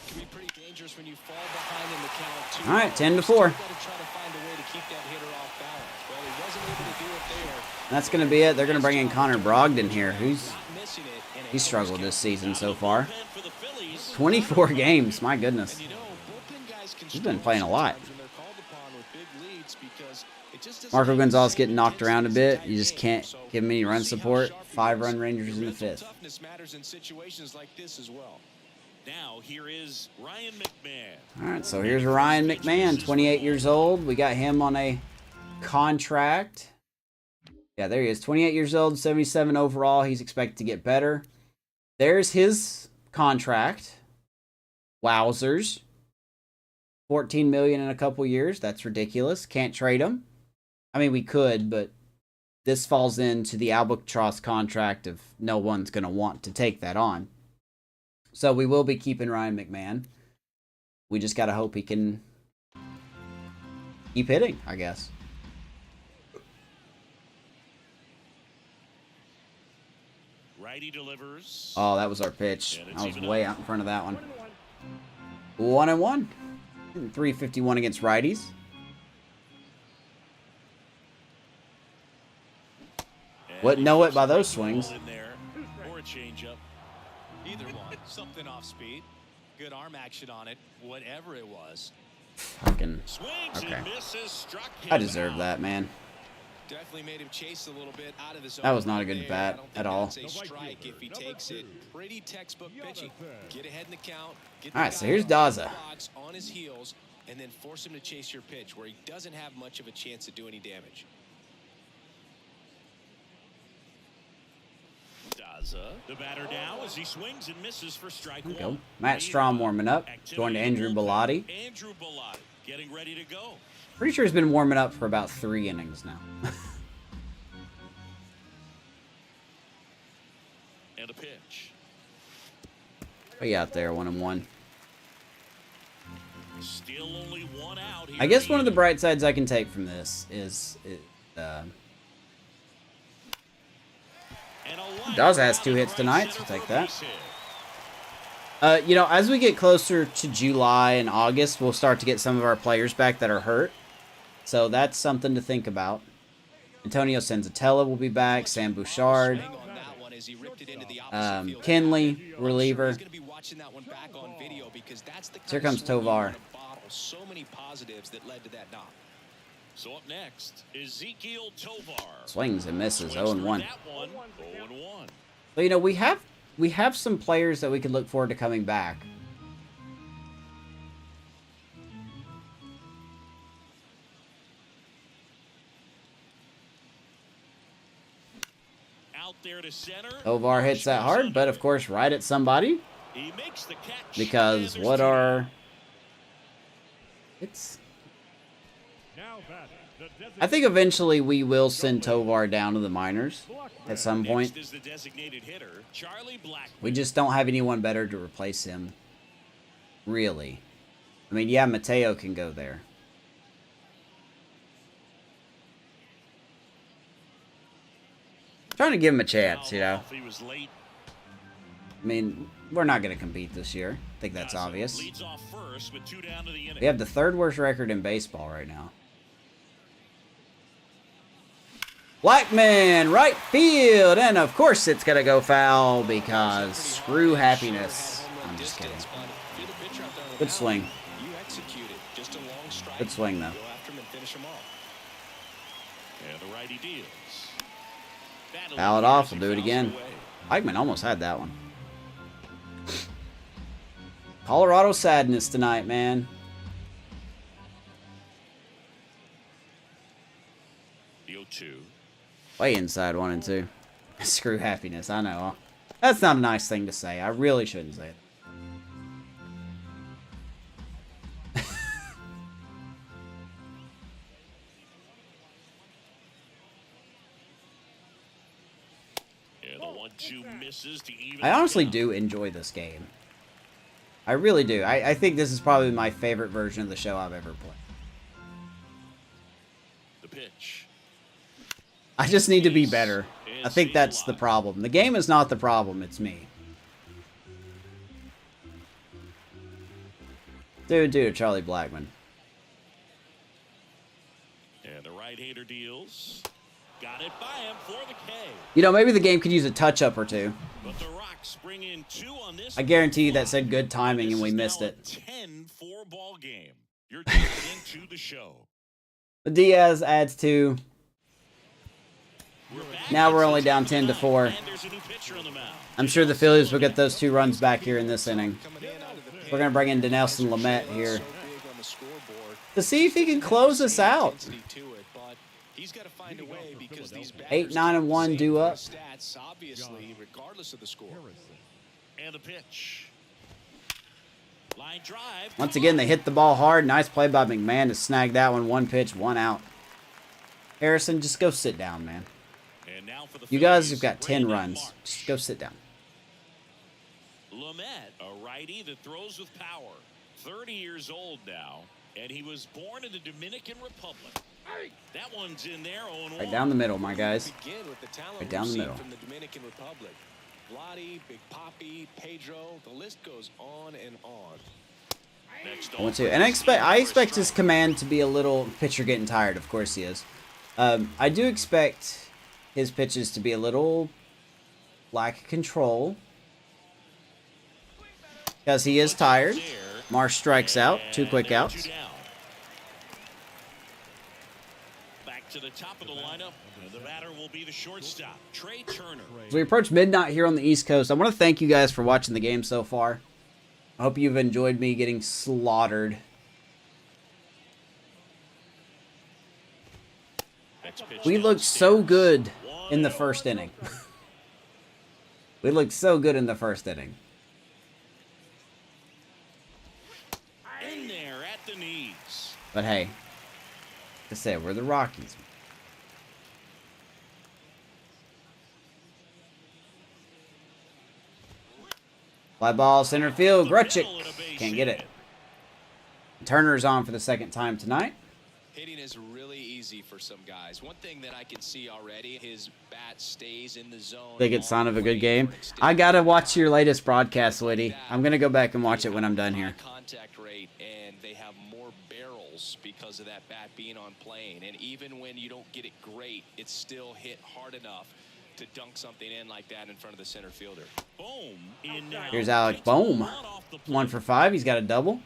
Can be pretty dangerous when you fall behind in the count too. All right, 10-4. You still gotta try to find a way to keep that hitter off balance. Well, he wasn't able to do it there. That's going to be it. They're going to bring in Connor Brogdon here. Who's Not missing it in a He's struggled close this season so far. Bullpen for the Phillies. 24 games. My goodness. And you know, bullpen guys can He's been struggle playing a lot. sometimes when they're called upon with big leads because it just doesn't Marco have the Gonzalez same getting knocked around a intensity bit. as You a just tight can't game. So give him any we'll run see how support. sharp he 5-run is. Rangers in the Mental 5th. toughness matters in situations like this as well. Now here is Ryan McMahon. All right, so here's Ryan McMahon, 28 years old. We got him on a contract. Yeah, there he is. 28 years old, 77 overall. He's expected to get better. There's his contract. Wowzers. 14 million in a couple years. That's ridiculous. Can't trade him. I mean, we could, but this falls into the Albatross contract of no one's going to want to take that on. So we will be keeping Ryan McMahon. We just got to hope he can keep hitting, I guess. Righty delivers. Oh, that was our pitch. And it's I was even way up. out in front of that one. 1-1. 351 against righties. And Wouldn't he know it puts by a those breaking swings. ball in there, or a changeup. Either one, something off speed. Good arm action on it, whatever it was. Fucking. Swings Okay. and misses, struck him I deserve out. that, man. Definitely made him chase a little bit out of his That own was not a right good there. bat I don't think at all. that's a strike if he takes it. Pretty textbook pitching. Get ahead in the count. Get the All right, so guy here's in the Daza. box on his heels, and then force him to chase your pitch where he doesn't have much of a chance to do any damage. Daza, the batter now as he swings and misses for strike There we one. go. Matt Strom warming up. Going to Andrew Bellotti. Andrew Bellotti getting ready to go. Pretty sure he's been warming up for about 3 innings now. And a pitch. What you out there, 1-1. Still only one out here. I guess one of the bright sides I can take from this is Dawes has 2 hits tonight, so take that. You know, as we get closer to July and August, we'll start to get some of our players back that are hurt. So that's something to think about. Antonio Senzatella will be back. Sam Bouchard. Kenley, reliever. Here comes Tovar. So many positives that led to that knock. So up next, Ezekiel Tovar. Swings and misses, 0-1. 0-1. So, you know, we have some players that we could look forward to coming back. Out there to center. Tovar hits that hard, but of course right at somebody. He makes the catch. Because what are... It's... I think eventually we will send Tovar down to the minors at some point. Next is the designated hitter, Charlie Blackman. We just don't have anyone better to replace him. Really. I mean, yeah, Mateo can go there. Trying to give him a chance, you know. He was late. I mean, we're not going to compete this year. I think that's obvious. Leads off first with 2 down to the inning. We have the 3rd worst record in baseball right now. Blackman, right field, and of course it's going to go foul because screw happiness. I'm just kidding. Good swing. Good swing, though. And the righty deals. Foul it off, we'll do it again. Blackman almost had that one. Colorado sadness tonight, man. The 0-2. Way inside 1 and 2. Screw happiness, I know. That's not a nice thing to say. I really shouldn't say it. And the 1-2 misses to even. I honestly do enjoy this game. I really do. I think this is probably my favorite version of the show I've ever played. The pitch. I just need to be better. I think that's the problem. The game is not the problem, it's me. Dude, Charlie Blackman. And the right-hander deals. Got it by him for the K. You know, maybe the game could use a touch-up or two. But the Rocks bring in 2 on this. I guarantee you that said good timing and we missed it. 10-4 ball game. You're tuned into the show. The Diaz adds 2. Now we're only down 10-4. I'm sure the Phillies will get those 2 runs back here in this inning. We're going to bring in Dinelson Lamet here to see if he can close us out. 8, 9, and 1 due up. And the pitch. Line drive. Once again, they hit the ball hard. Nice play by McMahon to snag that one. 1 pitch, 1 out. Harrison, just go sit down, man. And now for the You guys Phillies, have got 10 Brandon runs. Marsh. Just go sit down. Lamet, a righty that throws with power. 30 years old now, and he was born in the Dominican Republic. That one's in there. 0-1. Right down the middle, my guys. Right down the middle. From the Dominican Republic. Vladi, Big Papi, Pedro, the list goes on and on. Next 1-2. And I expect his command to be a little pitcher getting tired. Of course he is. I do expect his pitches to be a little lack of control. because he is tired. Marsh strikes out. 2 quick outs. Back to the top of the lineup. The batter will be the shortstop, Trey Turner. As we approach midnight here on the East Coast, I want to thank you guys for watching the game so far. I hope you've enjoyed me getting slaughtered. We looked so good in the first inning. We looked so good in the first inning. In there at the knees. But hey, to say we're the Rockies. Fly ball, center field, Grutchick. Can't get it. Turner's on for the second time tonight. Hitting is really easy for some guys. One thing that I can see already, his bat stays in the zone. Think it's sign of a good game. I gotta watch your latest broadcast, Liddy. I'm gonna go back and watch it when I'm done here. Contact rate, and they have more barrels because of that bat being on plane. And even when you don't get it great, it's still hit hard enough to dunk something in like that in front of the center fielder. Boom. In now. Here's Alex Bohm. 1 for 5. He's got a double.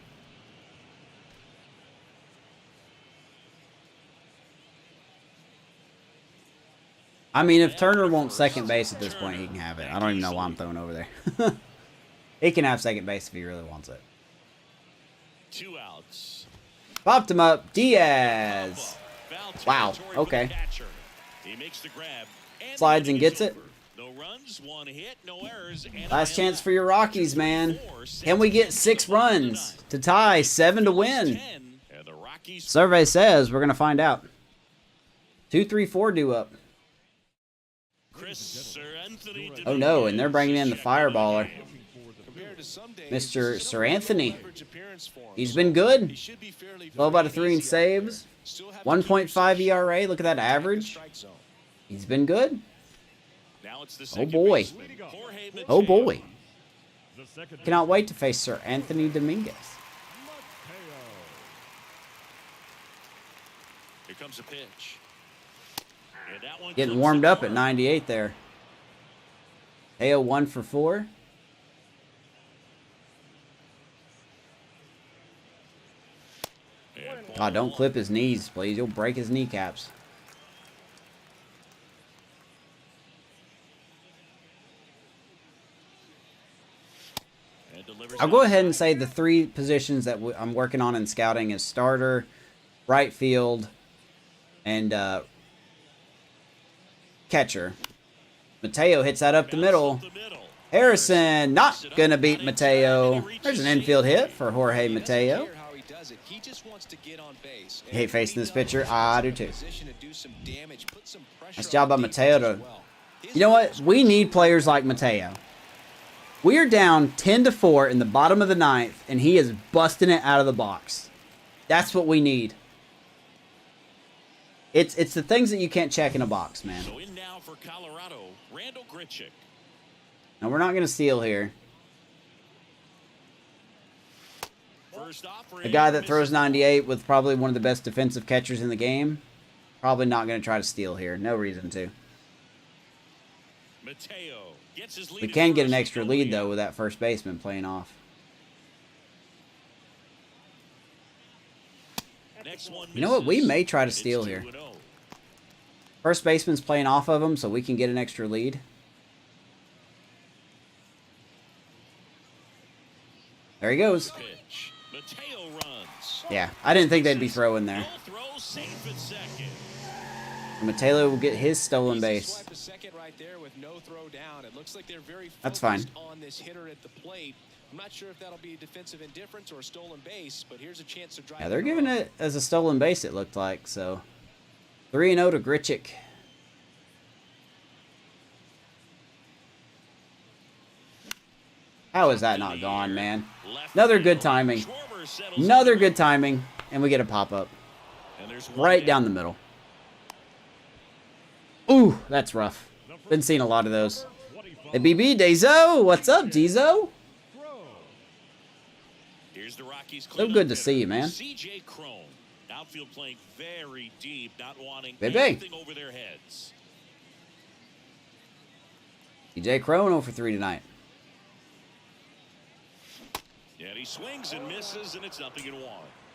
I mean, if Turner wants second base at this point, he can have it. I don't even know why I'm throwing over there. He can have second base if he really wants it. 2 outs. Popped him up. Diaz. Wow. Okay. He makes the grab. Slides and gets it. No runs, 1 hit, no errors. Last chance for your Rockies, man. Can we get 6 runs to tie, 7 to win? Survey says we're going to find out. 2, 3, 4 due up. Oh no, and they're bringing in the fireballer. Mr. Sir Anthony. He's been good. 12 out of 3 in saves. 1.5 ERA. Look at that average. He's been good. Oh boy. Oh boy. Cannot wait to face Sir Anthony Dominguez. Here comes a pitch. Getting warmed up at 98 there. AO 1 for 4. God, don't clip his knees, please. You'll break his kneecaps. I'll go ahead and say the 3 positions that I'm working on in scouting is starter, right field, and catcher. Mateo hits that up the middle. Harrison not going to beat Mateo. There's an infield hit for Jorge Mateo. You hate facing this pitcher? I do too. Nice job by Mateo to... You know what? We need players like Mateo. We are down 10-4 in the bottom of the 9th, and he is busting it out of the box. That's what we need. It's the things that you can't check in a box, man. So in now for Colorado, Randall Grichuk. Now, we're not going to steal here. A guy that throws 98 with probably one of the best defensive catchers in the game. Probably not going to try to steal here. No reason to. Mateo gets his lead. We can get an extra lead, though, with that first baseman playing off. You know what? We may try to steal here. First baseman's playing off of him, so we can get an extra lead. There he goes. Yeah, I didn't think they'd be throwing there. Mateo will get his stolen base. That's fine. I'm not sure if that'll be defensive indifference or a stolen base, but here's a chance to drive. Yeah, they're giving it as a stolen base, it looked like. So 3-0 to Grichuk. How is that not gone, man? Another good timing. Another good timing. And we get a pop-up. Right down the middle. Ooh, that's rough. Been seeing a lot of those. Hey, BB, Dezo. What's up, Dezo? So good to see you, man. CJ Crone, outfield playing very deep, not wanting Baby. anything over their heads. CJ Crone 0 for 3 tonight. Yeah, he swings and misses, and it's 0-1.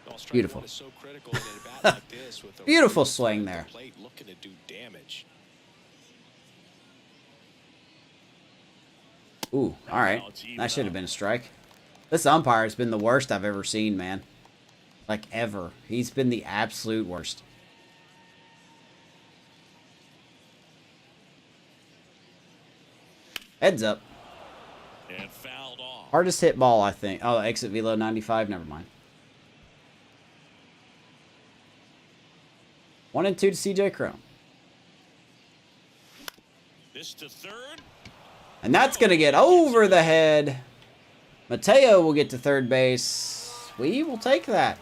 Well, strike Beautiful. one is so critical in a bat like this with a Beautiful runner swing at the there. plate looking to do damage. Ooh, all right. That should have been a strike. This umpire has been the worst I've ever seen, man. Like, ever. He's been the absolute worst. Heads up. And fouled off. Hardest hit ball, I think. Oh, exit velo 95. Never mind. 1-2 to CJ Cron. This to third. And that's going to get over the head. Mateo will get to third base. We will take that.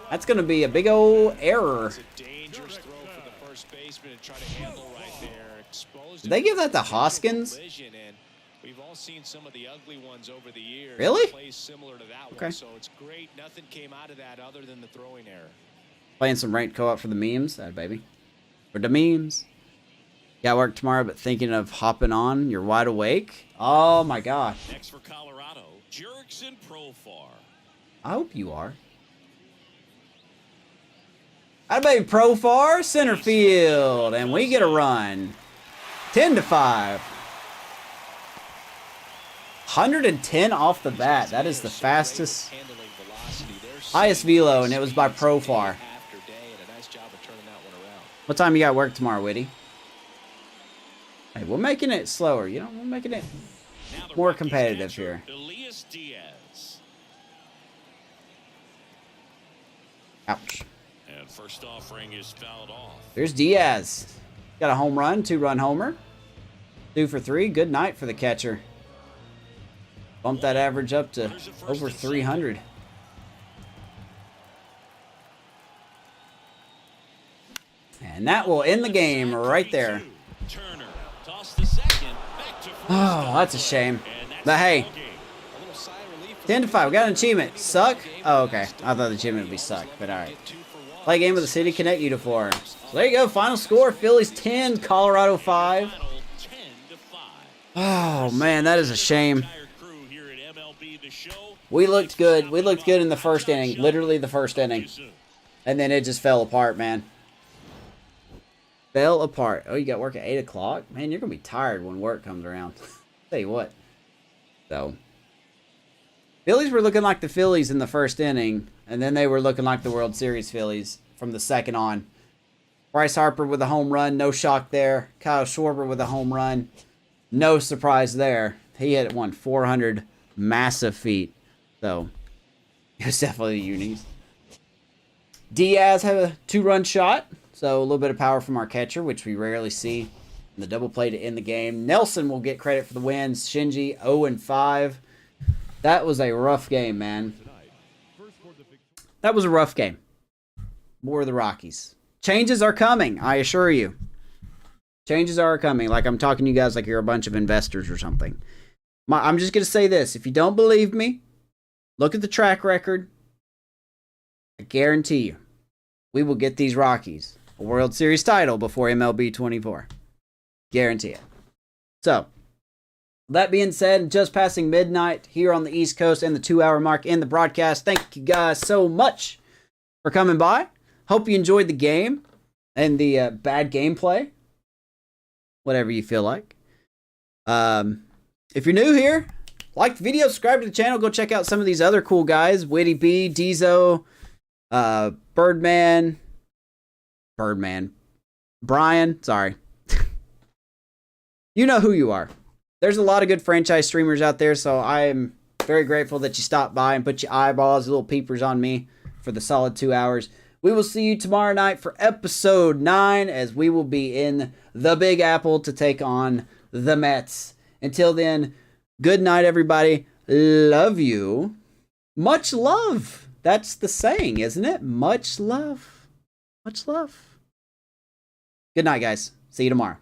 That's going to be a big old error. It's a dangerous throw for the first baseman to try to handle right there. Exposed Did they give that to Hoskins? And we've all seen some of the ugly ones over the years. Really? Plays similar to that Okay. one, so it's great. Nothing came out of that other than the throwing error. Playing some ranked co-op for the memes. That baby. For the memes. Got work tomorrow, but thinking of hopping on. You're wide awake. Oh, my gosh. Next for Colorado, Jurickson Profar. I hope you are. I baby Profar, center field, and we get a run. 10-5. 110 off the bat. That is the fastest, Handling velocity. highest velo, and it was by Profar. After day, and a nice job of turning that one around. What time you got work tomorrow, Whitty? Hey, we're making it slower. You know, we're making it Now the more Rockies competitive catcher, here. Elias Diaz. Ouch. And first offering is fouled off. There's Diaz. Got a home run, 2-run homer. 2 for 3. Good night for the catcher. Bumped that average up to over 300. And that will end the game right there. Turner toss the second, back to first. Oh, that's a shame. And that's But hey, the ball game. A little sigh of relief for 10-5. We got an achievement. Suck? Oh, okay. I thought the achievement would be suck, but all right. Play game with the City Connect uniform. So there you go. Final score: Phillies 10, Colorado 5. Final 10-5. Oh man, that is a shame. Entire crew here at MLB The Show. We looked good. We looked good in the first inning, literally the first inning, and then it just fell apart, man. Fell apart. Oh, you got work at 8 o'clock? Man, you're gonna be tired when work comes around. Tell you what. So, Phillies were looking like the Phillies in the first inning, and then they were looking like the World Series Phillies from the second on. Bryce Harper with a home run, no shock there. Kyle Schwarber with a home run, no surprise there. He hit 400 massive feet, so it was definitely the unis. Diaz had a 2-run shot, so a little bit of power from our catcher, which we rarely see. And the double play to end the game. Nelson will get credit for the wins. Shinji 0-5. That was a rough game, man. That was a rough game. More of the Rockies. Changes are coming, I assure you. Changes are coming. Like I'm talking to you guys like you're a bunch of investors or something. I'm just going to say this. If you don't believe me, look at the track record. I guarantee you, we will get these Rockies a World Series title before MLB 24. Guarantee it. So, that being said, just passing midnight here on the East Coast and the 2-hour mark in the broadcast. Thank you guys so much for coming by. Hope you enjoyed the game and the bad gameplay. Whatever you feel like. If you're new here, like the video, subscribe to the channel. Go check out some of these other cool guys. Witty B, Deezo, Birdman, Brian, sorry. You know who you are. There's a lot of good franchise streamers out there, so I am very grateful that you stopped by and put your eyeballs, little peepers on me for the solid 2 hours. We will see you tomorrow night for episode 9, as we will be in the Big Apple to take on the Mets. Until then, good night, everybody. Love you. Much love. That's the saying, isn't it? Much love. Much love. Good night, guys. See you tomorrow.